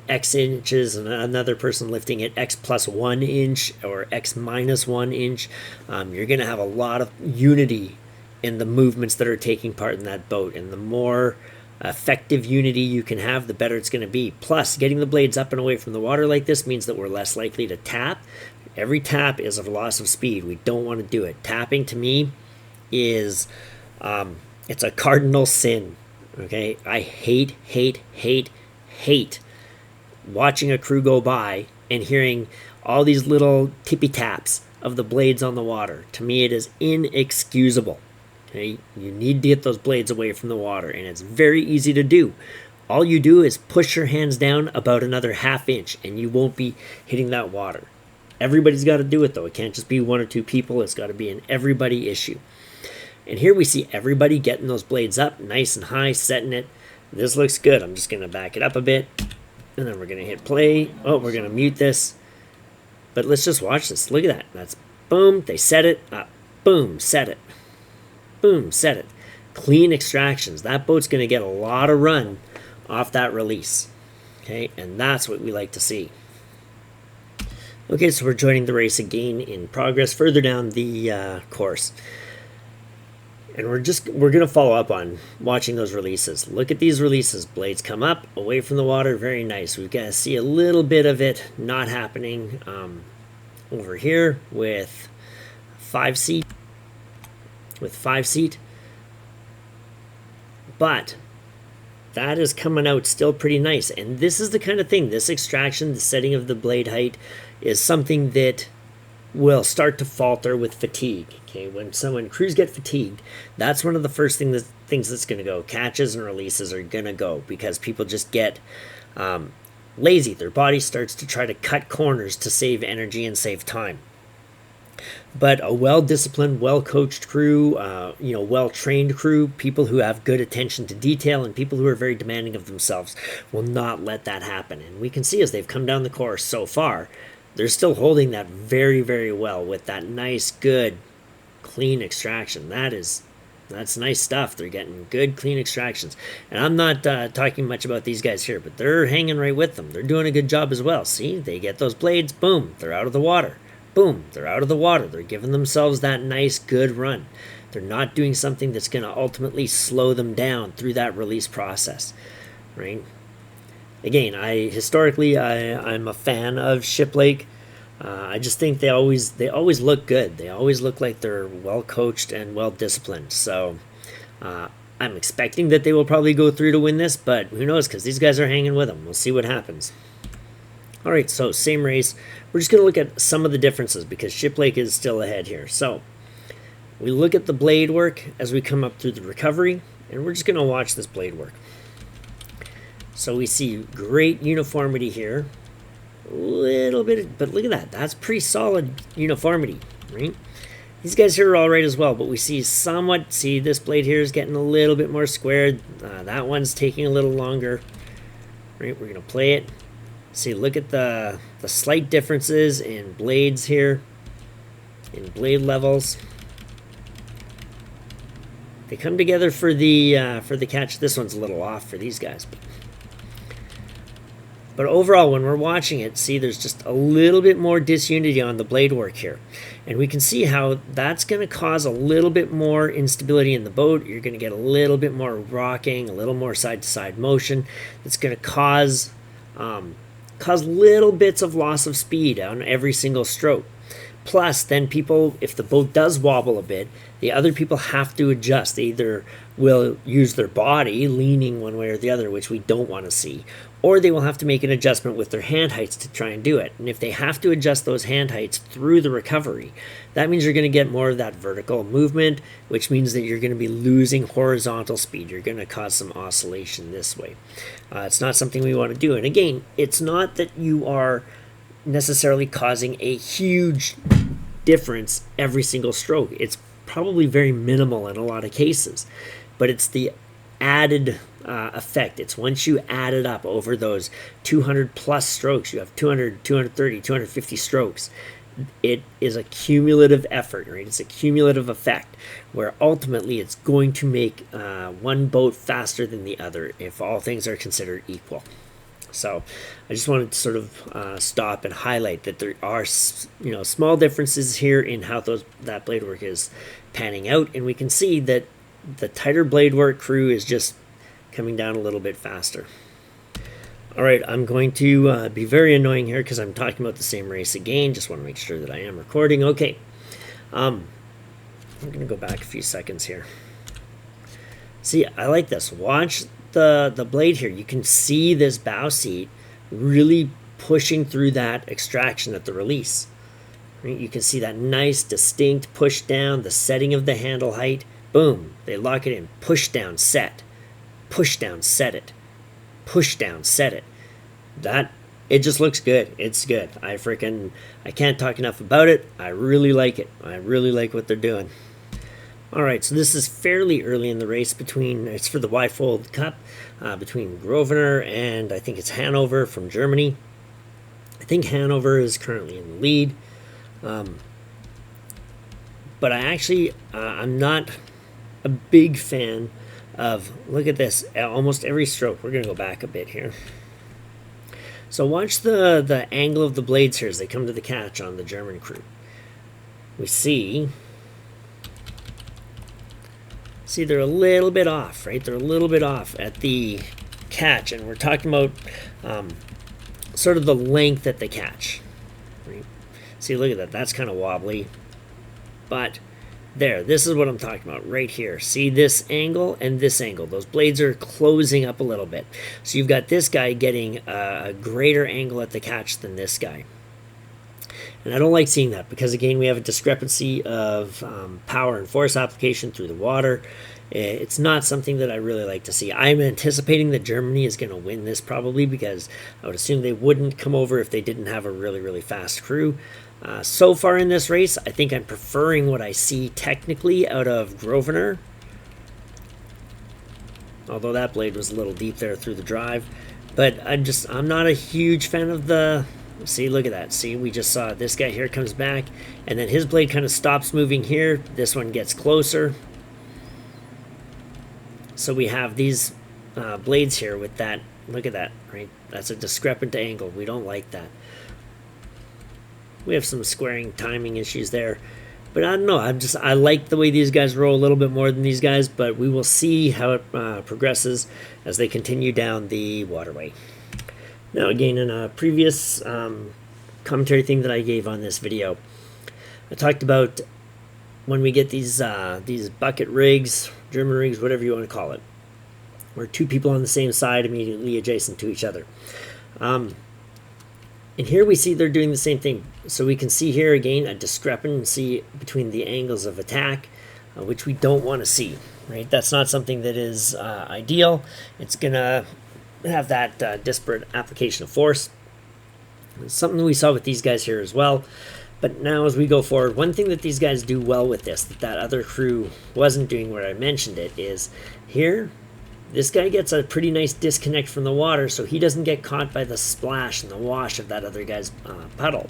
X inches and another person lifting it X plus 1 inch or X minus 1 inch. You're going to have a lot of unity in the movements that are taking part in that boat. And the more effective unity you can have, the better it's going to be. Plus, getting the blades up and away from the water like this means that we're less likely to tap. Every tap is a loss of speed. We don't want to do it. Tapping to me is it's a cardinal sin. Okay, I hate watching a crew go by and hearing all these little tippy taps of the blades on the water. To me, it is inexcusable. Okay, you need to get those blades away from the water, and it's very easy to do. All you do is push your hands down about another ½ inch, and you won't be hitting that water. Everybody's got to do it, though. It can't just be one or two people. It's got to be an everybody issue. And here we see everybody getting those blades up nice and high, setting it. This looks good. I'm just going to back it up a bit, and then we're going to hit play. Oh, we're going to mute this. But let's just watch this. Look at that. That's boom. They set it up. Boom. Set it. Boom. Set it. Clean extractions. That boat's going to get a lot of run off that release. Okay, and that's what we like to see. Okay, so we're joining the race again in progress further down the course. And we're going to follow up on watching those releases. Look at these releases. Blades come up, away from the water. Very nice. We've got to see a little bit of it not happening over here with 5 seat. But that is coming out still pretty nice. And this is the kind of thing, this extraction, the setting of the blade height, is something that will start to falter with fatigue. Okay, when crews get fatigued, that's one of the first things that's going to go. Catches and releases are going to go because people just get lazy. Their body starts to try to cut corners to save energy and save time. But a well-disciplined, well-coached crew, well-trained crew, people who have good attention to detail and people who are very demanding of themselves will not let that happen. And we can see as they've come down the course so far, they're still holding that very, very well with that nice, good, clean extraction. That's nice stuff. They're getting good, clean extractions. And I'm not talking much about these guys here, but they're hanging right with them. They're doing a good job as well. See, they get those blades, boom, they're out of the water. Boom, they're out of the water. They're giving themselves that nice, good run. They're not doing something that's going to ultimately slow them down through that release process, right? Again, historically I'm a fan of Shiplake. I just think they always look good. They always look like they're well coached and well disciplined. So I'm expecting that they will probably go through to win this, but who knows, because these guys are hanging with them. We'll see what happens. All right, so same race. We're just going to look at some of the differences because Shiplake is still ahead here. So we look at the blade work as we come up through the recovery, and we're just going to watch this blade work. So we see great uniformity here. A little bit, but look at that. That's pretty solid uniformity, right? These guys here are all right as well, but we see this blade here is getting a little bit more squared. That one's taking a little longer, right? We're going to play it. See, look at the slight differences in blades here, in blade levels. They come together for the catch. This one's a little off for these guys. But overall, when we're watching it, see, there's just a little bit more disunity on the blade work here. And we can see how that's going to cause a little bit more instability in the boat. You're going to get a little bit more rocking, a little more side-to-side motion. It's going to cause little bits of loss of speed on every single stroke. Plus, then people, if the boat does wobble a bit, the other people have to adjust. They either will use their body leaning one way or the other, which we don't want to see, or they will have to make an adjustment with their hand heights to try and do it. And if they have to adjust those hand heights through the recovery, that means you're going to get more of that vertical movement, which means that you're going to be losing horizontal speed. You're going to cause some oscillation this way. It's not something we want to do. And again, it's not that you are necessarily causing a huge difference every single stroke. It's probably very minimal in a lot of cases, but it's the added effect. It's once you add it up over those 200 plus strokes, you have 200, 230, 250 strokes. It is a cumulative effort, right? It's a cumulative effect where ultimately it's going to make one boat faster than the other if all things are considered equal. So I just wanted to sort of stop and highlight that there are, small differences here in how that blade work is panning out, and we can see that the tighter blade work crew is just coming down a little bit faster. All right, I'm going to be very annoying here because I'm talking about the same race again. Just want to make sure that I am recording. Okay, I'm going to go back a few seconds here. See, I like this. Watch the blade here. You can see this bow seat really pushing through that extraction at the release. Right? You can see that nice, distinct push down, the setting of the handle height. Boom, they lock it in. Push down, set. Push down, set it. Push down, set it. It just looks good. It's good. I can't talk enough about it. I really like it. I really like what they're doing. All right, so this is fairly early in the race it's for the Y-Fold Cup between Grosvenor and I think it's Hanover from Germany. I think Hanover is currently in the lead. But I'm not a big fan of, look at this, almost every stroke. We're going to go back a bit here. So watch the angle of the blades here as they come to the catch on the German crew. We see they're a little bit off, right? They're a little bit off at the catch, and we're talking about sort of the length at the catch. Right? See, look at that. That's kind of wobbly. But this is what I'm talking about right here. See this angle and this angle. Those blades are closing up a little bit. So you've got this guy getting a greater angle at the catch than this guy. And I don't like seeing that because, again, we have a discrepancy of power and force application through the water. It's not something that I really like to see. I'm anticipating that Germany is going to win this probably because I would assume they wouldn't come over if they didn't have a really, really fast crew. So far in this race, I think I'm preferring what I see technically out of Grosvenor. Although that blade was a little deep there through the drive. But I'm not a huge fan of the See, look at that. See, we just saw this guy here comes back, and then his blade kind of stops moving here. This one gets closer. So we have these blades here with that. Look at that, right? That's a discrepant angle. We don't like that. We have some squaring timing issues there. But I don't know. I like the way these guys roll a little bit more than these guys, but we will see how it progresses as they continue down the waterway. Now, again, in a previous commentary thing that I gave on this video, I talked about when we get these bucket rigs, German rigs, whatever you want to call it, where two people on the same side immediately adjacent to each other. And here we see they're doing the same thing. So we can see here again a discrepancy between the angles of attack, which we don't want to see, right? That's not something that is ideal. It's going to have that disparate application of force. It's something we saw with these guys here as well. But now as we go forward, one thing that these guys do well with this, that other crew wasn't doing where I mentioned it, is here, this guy gets a pretty nice disconnect from the water, so he doesn't get caught by the splash and the wash of that other guy's puddle.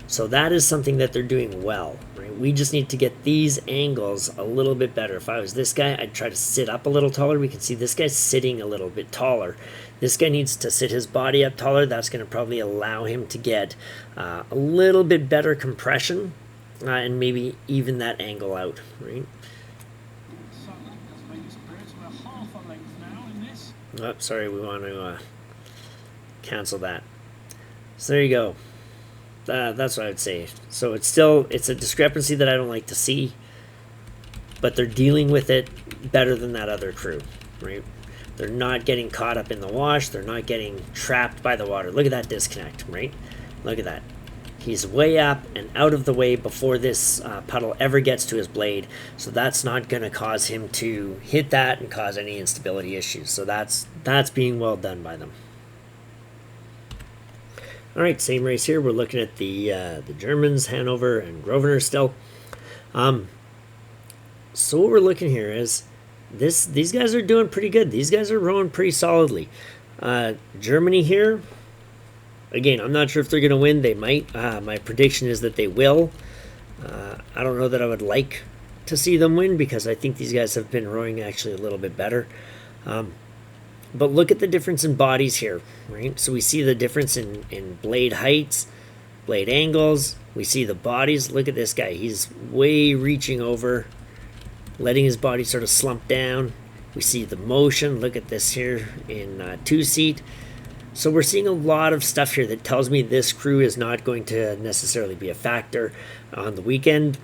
So that is something that they're doing well, right? We just need to get these angles a little bit better. If I was this guy, I'd try to sit up a little taller. We can see this guy's sitting a little bit taller. This guy needs to sit his body up taller. That's going to probably allow him to get a little bit better compression and maybe even that angle out, right? Oh, sorry, we want to cancel that. So there you go. That's what I would say. So it's a discrepancy that I don't like to see, but they're dealing with it better than that other crew, right? They're not getting caught up in the wash. They're not getting trapped by the water. Look at that disconnect, right? Look at that. He's way up and out of the way before this puddle ever gets to his blade, so that's not going to cause him to hit that and cause any instability issues. So that's being well done by them. All right, same race here. We're looking at the Germans, Hanover and Grosvenor still. So what we're looking here is these guys are doing pretty good. These guys are rowing pretty solidly. Germany here. Again, I'm not sure if they're going to win. They might. My prediction is that they will. I don't know that I would like to see them win because I think these guys have been rowing actually a little bit better. But look at the difference in bodies here, right? So we see the difference in blade heights, blade angles. We see the bodies. Look at this guy. He's way reaching over, letting his body sort of slump down. We see the motion. Look at this here in two-seat. So we're seeing a lot of stuff here that tells me this crew is not going to necessarily be a factor on the weekend.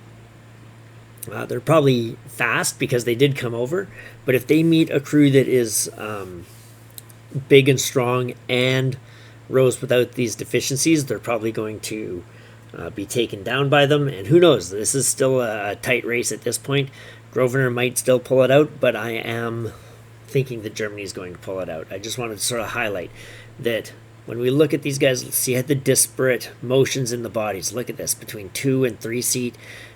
They're probably fast because they did come over, but if they meet a crew that is big and strong and rows without these deficiencies, they're probably going to be taken down by them. And who knows, this is still a tight race at this point. Grosvenor might still pull it out, but I am thinking that Germany is going to pull it out. I just wanted to sort of highlight that when we look at these guys, see the disparate motions in the bodies. Look at this between 2 and 3 seat.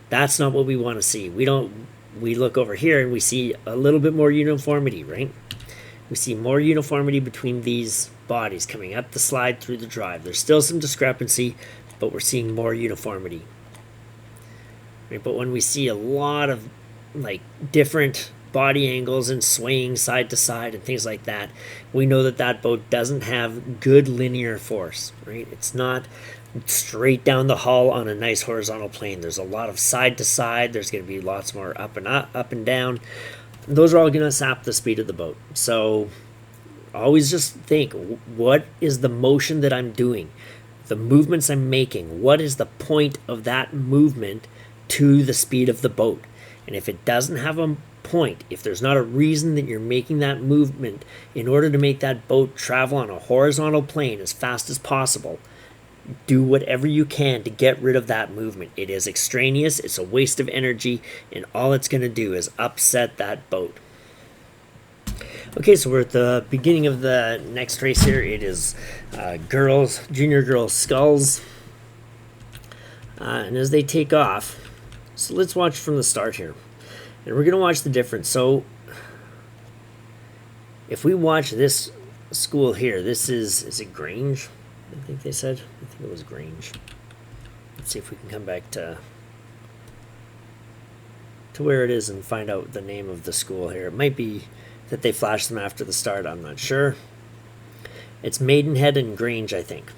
That's not what we want to see. We look over here and we see a little bit more uniformity, right? We see more uniformity between these bodies coming up the slide through the drive. There's still some discrepancy, but we're seeing more uniformity. Right? But when we see a lot of like different body angles and swaying side to side and things like that, we know that that boat doesn't have good linear force, right? It's not straight down the hull on a nice horizontal plane. There's a lot of side to side. There's going to be lots more up and down. Those are all going to sap the speed of the boat. So always just think, what is the motion that I'm doing? The movements I'm making, what is the point of that movement to the speed of the boat? And if it doesn't have a point, if there's not a reason that you're making that movement in order to make that boat travel on a horizontal plane as fast as possible, do whatever you can to get rid of that movement. It is extraneous, it's a waste of energy, and all it's going to do is upset that boat. Okay, so we're at the beginning of the next race here. It is junior girls sculls. And as they take off, so let's watch from the start here. And we're going to watch the difference. So if we watch this school here, this is it Grange? I think they said. I think it was Grange. Let's see if we can come back to where it is and find out the name of the school here. It might be that they flashed them after the start. I'm not sure. It's Maidenhead and Grange, I think.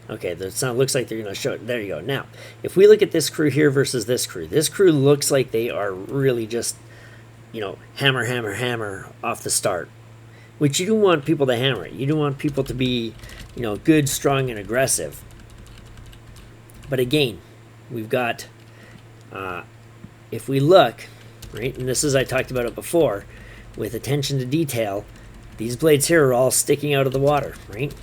Okay, looks like they're going to show it. There you go. Now, if we look at this crew here versus this crew looks like they are really just, you know, hammer, hammer, hammer off the start. Which you do want people to hammer it. You do want people to be, you know, good, strong, and aggressive. But again, we've got, if we look, right, and this is, I talked about it before, with attention to detail, these blades here are all sticking out of the water, right?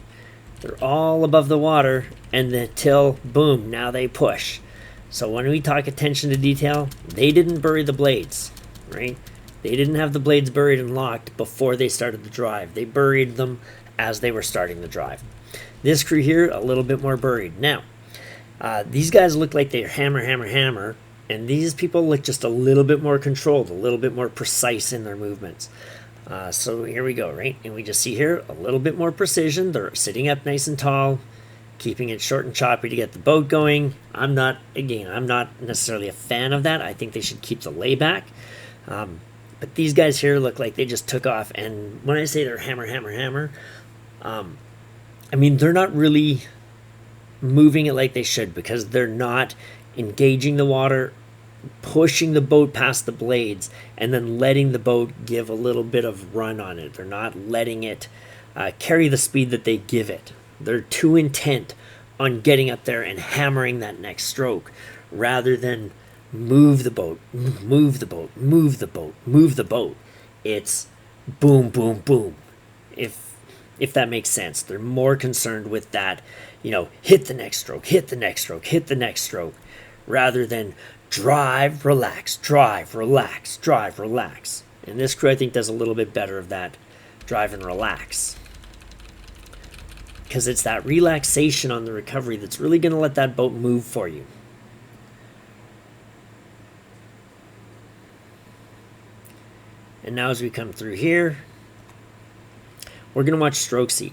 They're all above the water, and until, boom, now they push. So when we talk attention to detail, they didn't bury the blades, right? They didn't have the blades buried and locked before they started the drive. They buried them as they were starting the drive. This crew here, a little bit more buried. Now, these guys look like they're hammer, hammer, hammer, and these people look just a little bit more controlled, a little bit more precise in their movements. So here we go, right? And we just see here a little bit more precision. They're sitting up nice and tall, keeping it short and choppy to get the boat going. I'm not necessarily a fan of that. I think they should keep the layback. But these guys here look like they just took off. And when I say they're hammer, hammer, hammer, I mean, they're not really moving it like they should, because they're not engaging the water, pushing the boat past the blades, and then letting the boat give a little bit of run on it. They're not letting it carry the speed that they give it. They're too intent on getting up there and hammering that next stroke, rather than move the boat, move the boat, move the boat, move the boat. It's boom, boom, boom. If that makes sense. They're more concerned with that, you know, hit the next stroke, hit the next stroke, hit the next stroke, rather than drive, relax, drive, relax, drive, relax. And this crew, I think, does a little bit better of that drive and relax. Because it's that relaxation on the recovery that's really going to let that boat move for you. And now as we come through here, we're going to watch stroke seat.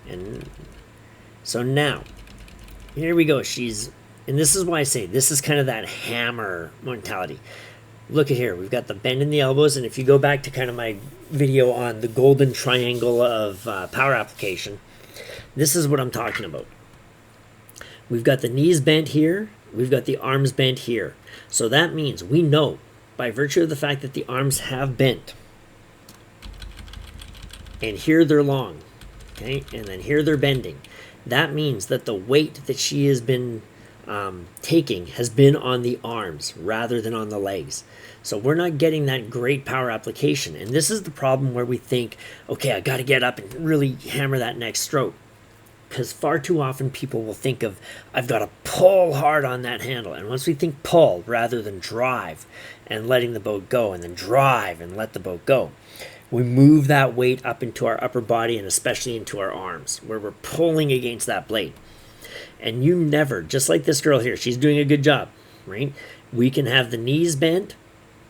And so now, here we go. And this is why I say this is kind of that hammer mentality. Look at here. We've got the bend in the elbows. And if you go back to kind of my video on the golden triangle of power application, this is what I'm talking about. We've got the knees bent here. We've got the arms bent here. So that means we know, by virtue of the fact that the arms have bent, and here they're long, okay, and then here they're bending, that means that the weight that she has been taking has been on the arms rather than on the legs. So we're not getting that great power application. And this is the problem where we think, okay, I got to get up and really hammer that next stroke. Because far too often people will think of, I've got to pull hard on that handle. And once we think pull rather than drive and letting the boat go, and then drive and let the boat go, we move that weight up into our upper body and especially into our arms, where we're pulling against that blade. And you never, just like this girl here, she's doing a good job, right? We can have the knees bent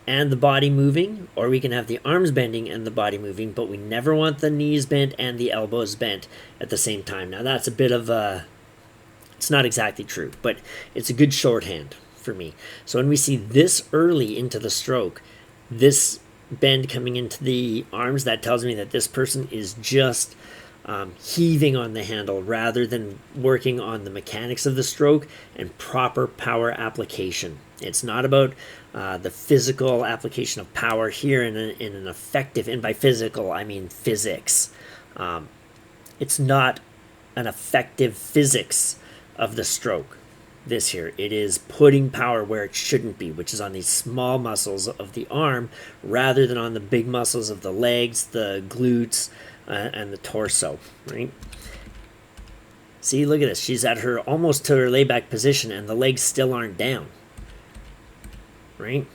and the body moving, or we can have the arms bending and the body moving, but we never want the knees bent and the elbows bent at the same time. Now that's a bit of a, it's not exactly true, but it's a good shorthand for me. So when we see this early into the stroke, this bend coming into the arms, that tells me that this person is just heaving on the handle rather than working on the mechanics of the stroke and proper power application. It's not about the physical application of power here in an effective, and by physical I mean physics. It's not an effective physics of the stroke. This here, it is putting power where it shouldn't be, which is on these small muscles of the arm rather than on the big muscles of the legs, the glutes, and the torso, right? See, look at this. She's at her almost to her layback position and the legs still aren't down, right?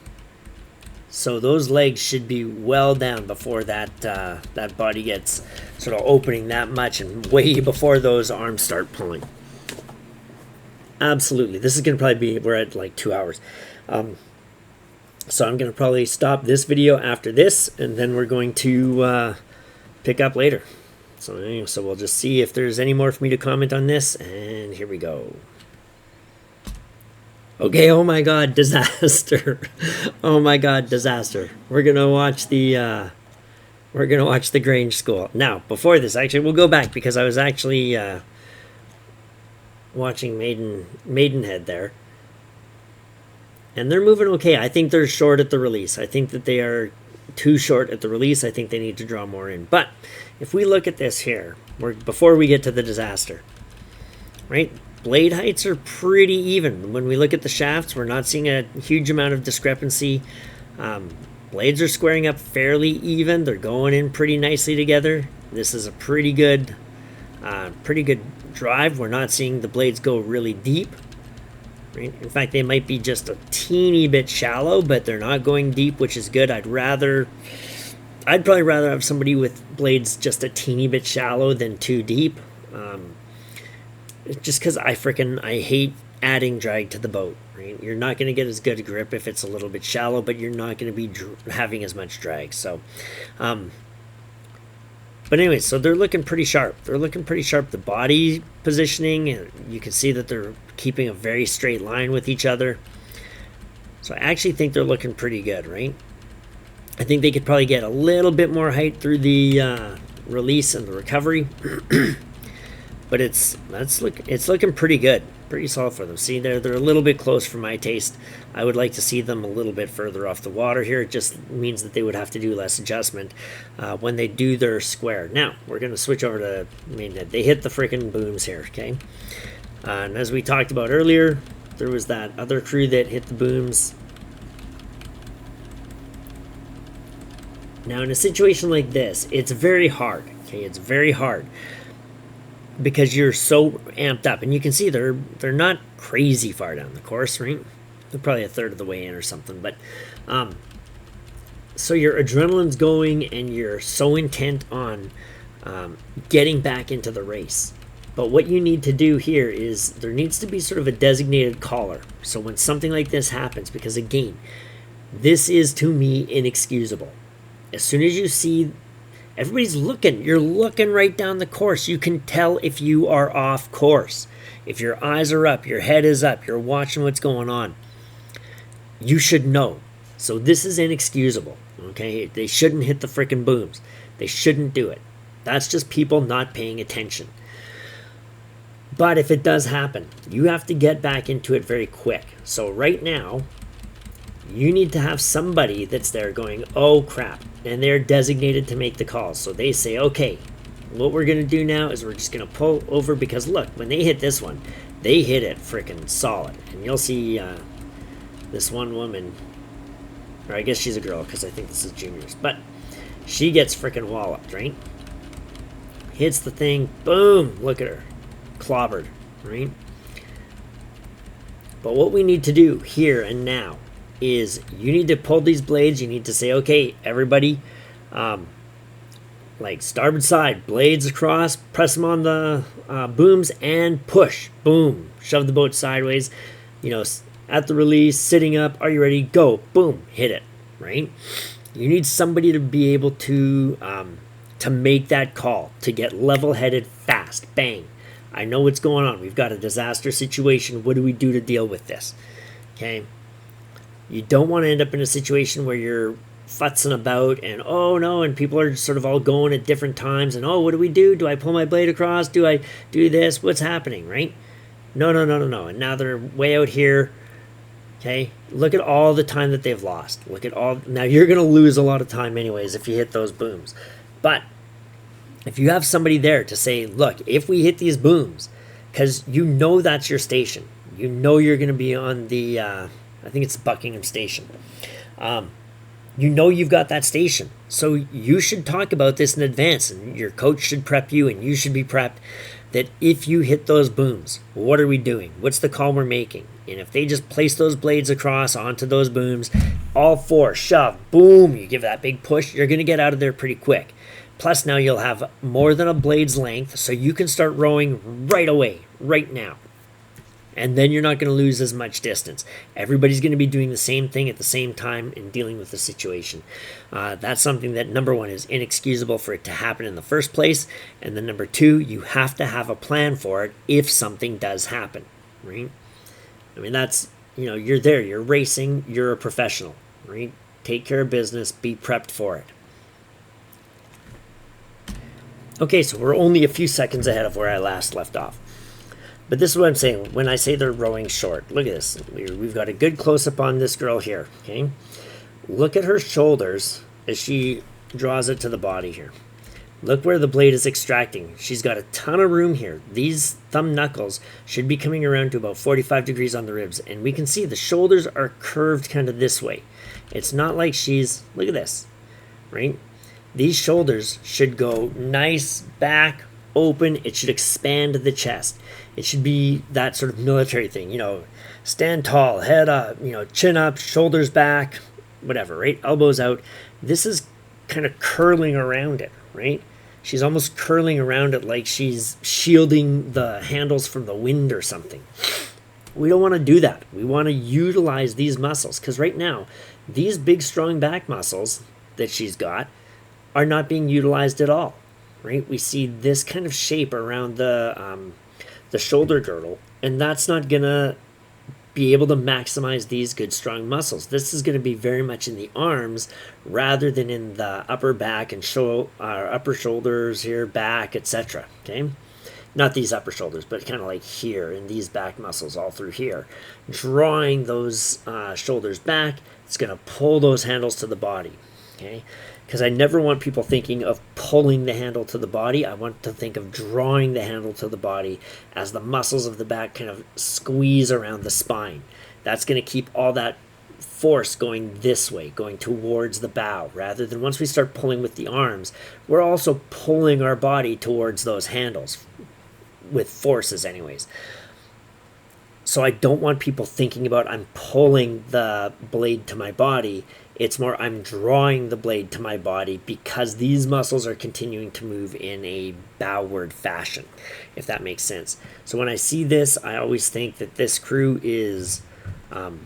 So those legs should be well down before that that body gets sort of opening that much, and way before those arms start pulling. Absolutely. This is going to probably be, we're at like 2 hours. So I'm going to probably stop this video after this, and then we're going to pick up later. So we'll just see if there's any more for me to comment on this, and here we go. Okay, oh my god, disaster. Oh my god, disaster. We're gonna watch the Grange School. Now, before this, actually, we'll go back because I was actually watching Maidenhead there. And they're moving okay. I think they're short at the release. I think that they are too short at the release. I think they need to draw more in. But if we look at this here, before we get to the disaster, right? Blade heights are pretty even. When we look at the shafts, we're not seeing a huge amount of discrepancy. Blades are squaring up fairly even. They're going in pretty nicely together. This is a pretty good drive. We're not seeing the blades go really deep. Right? In fact, they might be just a teeny bit shallow, but they're not going deep, which is good. I'd probably rather have somebody with blades just a teeny bit shallow than too deep. Just because I hate adding drag to the boat. Right? You're not going to get as good a grip if it's a little bit shallow, but you're not going to be having as much drag. So, but anyway, so they're looking pretty sharp. The body positioning, you can see that they're keeping a very straight line with each other. So I actually think they're looking pretty good, right? I think they could probably get a little bit more height through the release and the recovery. But it's looking pretty good, pretty solid for them. See, they're a little bit close for my taste. I would like to see them a little bit further off the water here. It just means that they would have to do less adjustment when they do their square. Now, we're going to switch over to Maidenhead. They hit the freaking booms here, okay? And as we talked about earlier, there was that other crew that hit the booms. Now, in a situation like this, it's very hard, okay? It's very hard because you're so amped up. And you can see they're not crazy far down the course, right? They're probably a third of the way in or something. But so your adrenaline's going and you're so intent on getting back into the race. But what you need to do here is there needs to be sort of a designated caller. So when something like this happens, because again, this is to me inexcusable. As soon as you see everybody's looking, you're looking right down the course. You can tell if you are off course. If your eyes are up, your head is up, you're watching what's going on. You should know. So this is inexcusable, okay? They shouldn't hit the freaking booms. They shouldn't do it. That's just people not paying attention. But if it does happen, you have to get back into it very quick. So right now, you need to have somebody that's there going, oh crap, and they're designated to make the calls. So they say, okay, what we're going to do now is we're just going to pull over, because look, when they hit this one, they hit it freaking solid. And you'll see this one woman, or I guess she's a girl because I think this is juniors, but she gets freaking walloped, right? Hits the thing, boom, look at her, clobbered, right? But what we need to do here and now is you need to pull these blades. You need to say, okay, everybody, like starboard side, blades across, press them on the booms and push, boom, shove the boat sideways, you know, at the release, sitting up, are you ready, go, boom, hit it, right? You need somebody to be able to make that call, to get level-headed fast, bang. I know what's going on. We've got a disaster situation. What do we do to deal with this? Okay. You don't want to end up in a situation where you're futzing about and, oh no, and people are sort of all going at different times and, oh, what do we do? Do I pull my blade across? Do I do this? What's happening, right? No. And now they're way out here. Okay. Look at all the time that they've lost. Look at all. Now you're going to lose a lot of time anyways if you hit those booms. But if you have somebody there to say, look, if we hit these booms, because you know that's your station. You know you're going to be on the, I think it's Buckingham Station. You know you've got that station. So you should talk about this in advance, and your coach should prep you, and you should be prepped that if you hit those booms, what are we doing? What's the call we're making? And if they just place those blades across onto those booms, all four, shove, boom, you give that big push, you're going to get out of there pretty quick. Plus now you'll have more than a blade's length, so you can start rowing right away, right now. And then you're not going to lose as much distance. Everybody's going to be doing the same thing at the same time and dealing with the situation. That's something that, number one, is inexcusable for it to happen in the first place. And then number two, you have to have a plan for it if something does happen, right? I mean, that's, you're there, you're racing, you're a professional, right? Take care of business, be prepped for it. Okay, so we're only a few seconds ahead of where I last left off. But this is what I'm saying when I say they're rowing short. Look at this. We've got a good close-up on this girl here, okay? Look at her shoulders as she draws it to the body here. Look where the blade is extracting. She's got a ton of room here. These thumb knuckles should be coming around to about 45 degrees on the ribs. And we can see the shoulders are curved kind of this way. It's not like she's, look at this, right? These shoulders should go nice back, open. It should expand the chest. It should be that sort of military thing, stand tall, head up, chin up, shoulders back, whatever, right? Elbows out. This is kind of curling around it, right? She's almost curling around it like she's shielding the handles from the wind or something. We don't want to do that. We want to utilize these muscles because right now, these big, strong back muscles that she's got are not being utilized at all, right? We see this kind of shape around the shoulder girdle, and that's not gonna be able to maximize these good strong muscles. This is going to be very much in the arms rather than in the upper back and upper shoulders here, back, etc. Okay, not these upper shoulders, but kind of like here in these back muscles all through here, drawing those shoulders back. It's going to pull those handles to the body. Okay, because I never want people thinking of pulling the handle to the body. I want to think of drawing the handle to the body as the muscles of the back kind of squeeze around the spine. That's going to keep all that force going this way, going towards the bow, rather than once we start pulling with the arms, we're also pulling our body towards those handles with forces anyways. So I don't want people thinking about I'm pulling the blade to my body. It's more I'm drawing the blade to my body because these muscles are continuing to move in a bowward fashion, if that makes sense. So when I see this, I always think that this crew is going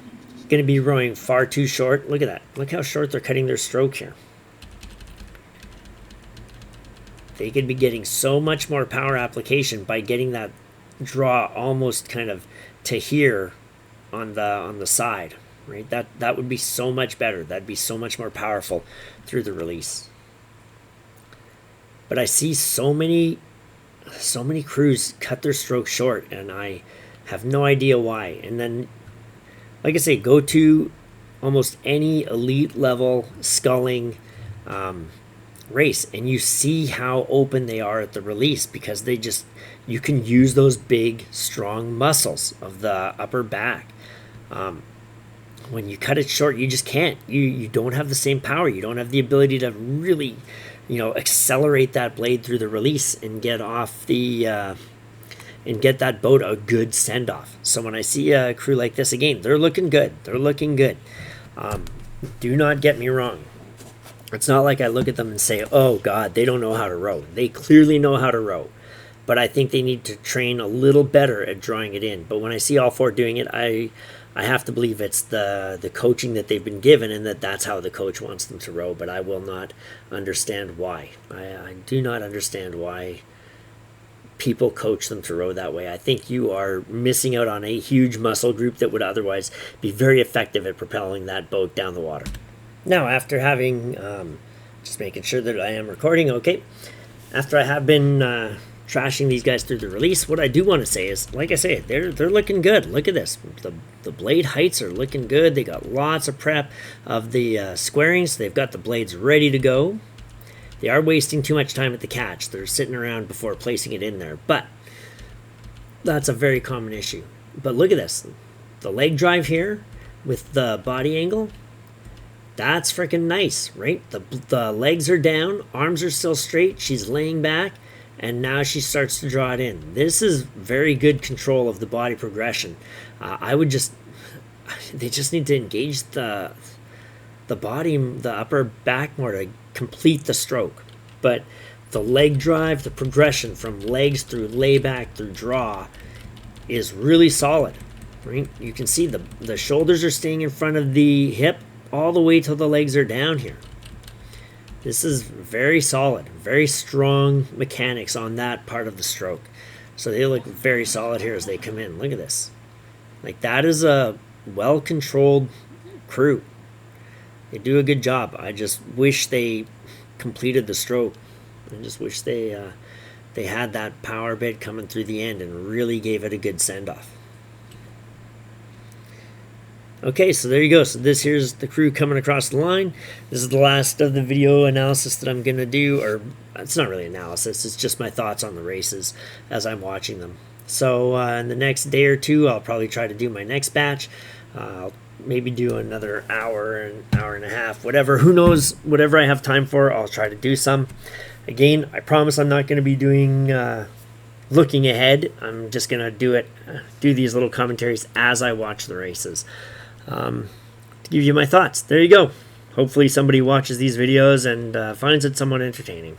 to be rowing far too short. Look at that. Look how short they're cutting their stroke here. They could be getting so much more power application by getting that draw almost kind of to here on the side. Right, that would be so much better. That'd be so much more powerful through the release. But I see so many crews cut their stroke short, and I have no idea why. And then, like I say, go to almost any elite level sculling race, and you see how open they are at the release because you can use those big, strong muscles of the upper back. When you cut it short, you just can't. You don't have the same power. You don't have the ability to really, accelerate that blade through the release and get off the and get that boat a good send off. So when I see a crew like this again, they're looking good. They're looking good. Do not get me wrong. It's not like I look at them and say, "Oh God, they don't know how to row." They clearly know how to row, but I think they need to train a little better at drawing it in. But when I see all four doing it, I have to believe it's the coaching that they've been given and that's how the coach wants them to row, but I will not understand why. I do not understand why people coach them to row that way. I think you are missing out on a huge muscle group that would otherwise be very effective at propelling that boat down the water. Now, after having, just making sure that I am recording, okay, after I have been trashing these guys through the release, what I do want to say is, like I say, they're looking good. Look at this. The blade heights are looking good. They got lots of prep of the squaring, so they've got the blades ready to go. They are wasting too much time at the catch. They're sitting around before placing it in there, but that's a very common issue. But look at this. The leg drive here with the body angle, that's freaking nice, right? The legs are down, arms are still straight, she's laying back, and now she starts to draw it in. This is very good control of the body progression. They just need to engage the body, the upper back more to complete the stroke. But the leg drive, the progression from legs through layback through draw, is really solid. Right? You can see the shoulders are staying in front of the hip all the way till the legs are down here. This is very solid, very strong mechanics on that part of the stroke. So they look very solid here as they come in. Look at this. Like, that is a well-controlled crew. They do a good job. I just wish they completed the stroke. I just wish they had that power bit coming through the end and really gave it a good send-off. Okay, so there you go. So this here's the crew coming across the line. This is the last of the video analysis that I'm going to do, or it's not really analysis, it's just my thoughts on the races as I'm watching them. So in the next day or two, I'll probably try to do my next batch. I'll maybe do another hour and a half, whatever. Who knows? Whatever I have time for, I'll try to do some. Again, I promise I'm not going to be doing looking ahead. I'm just going to do these little commentaries as I watch the races. To give you my thoughts. There you go. Hopefully somebody watches these videos and finds it somewhat entertaining.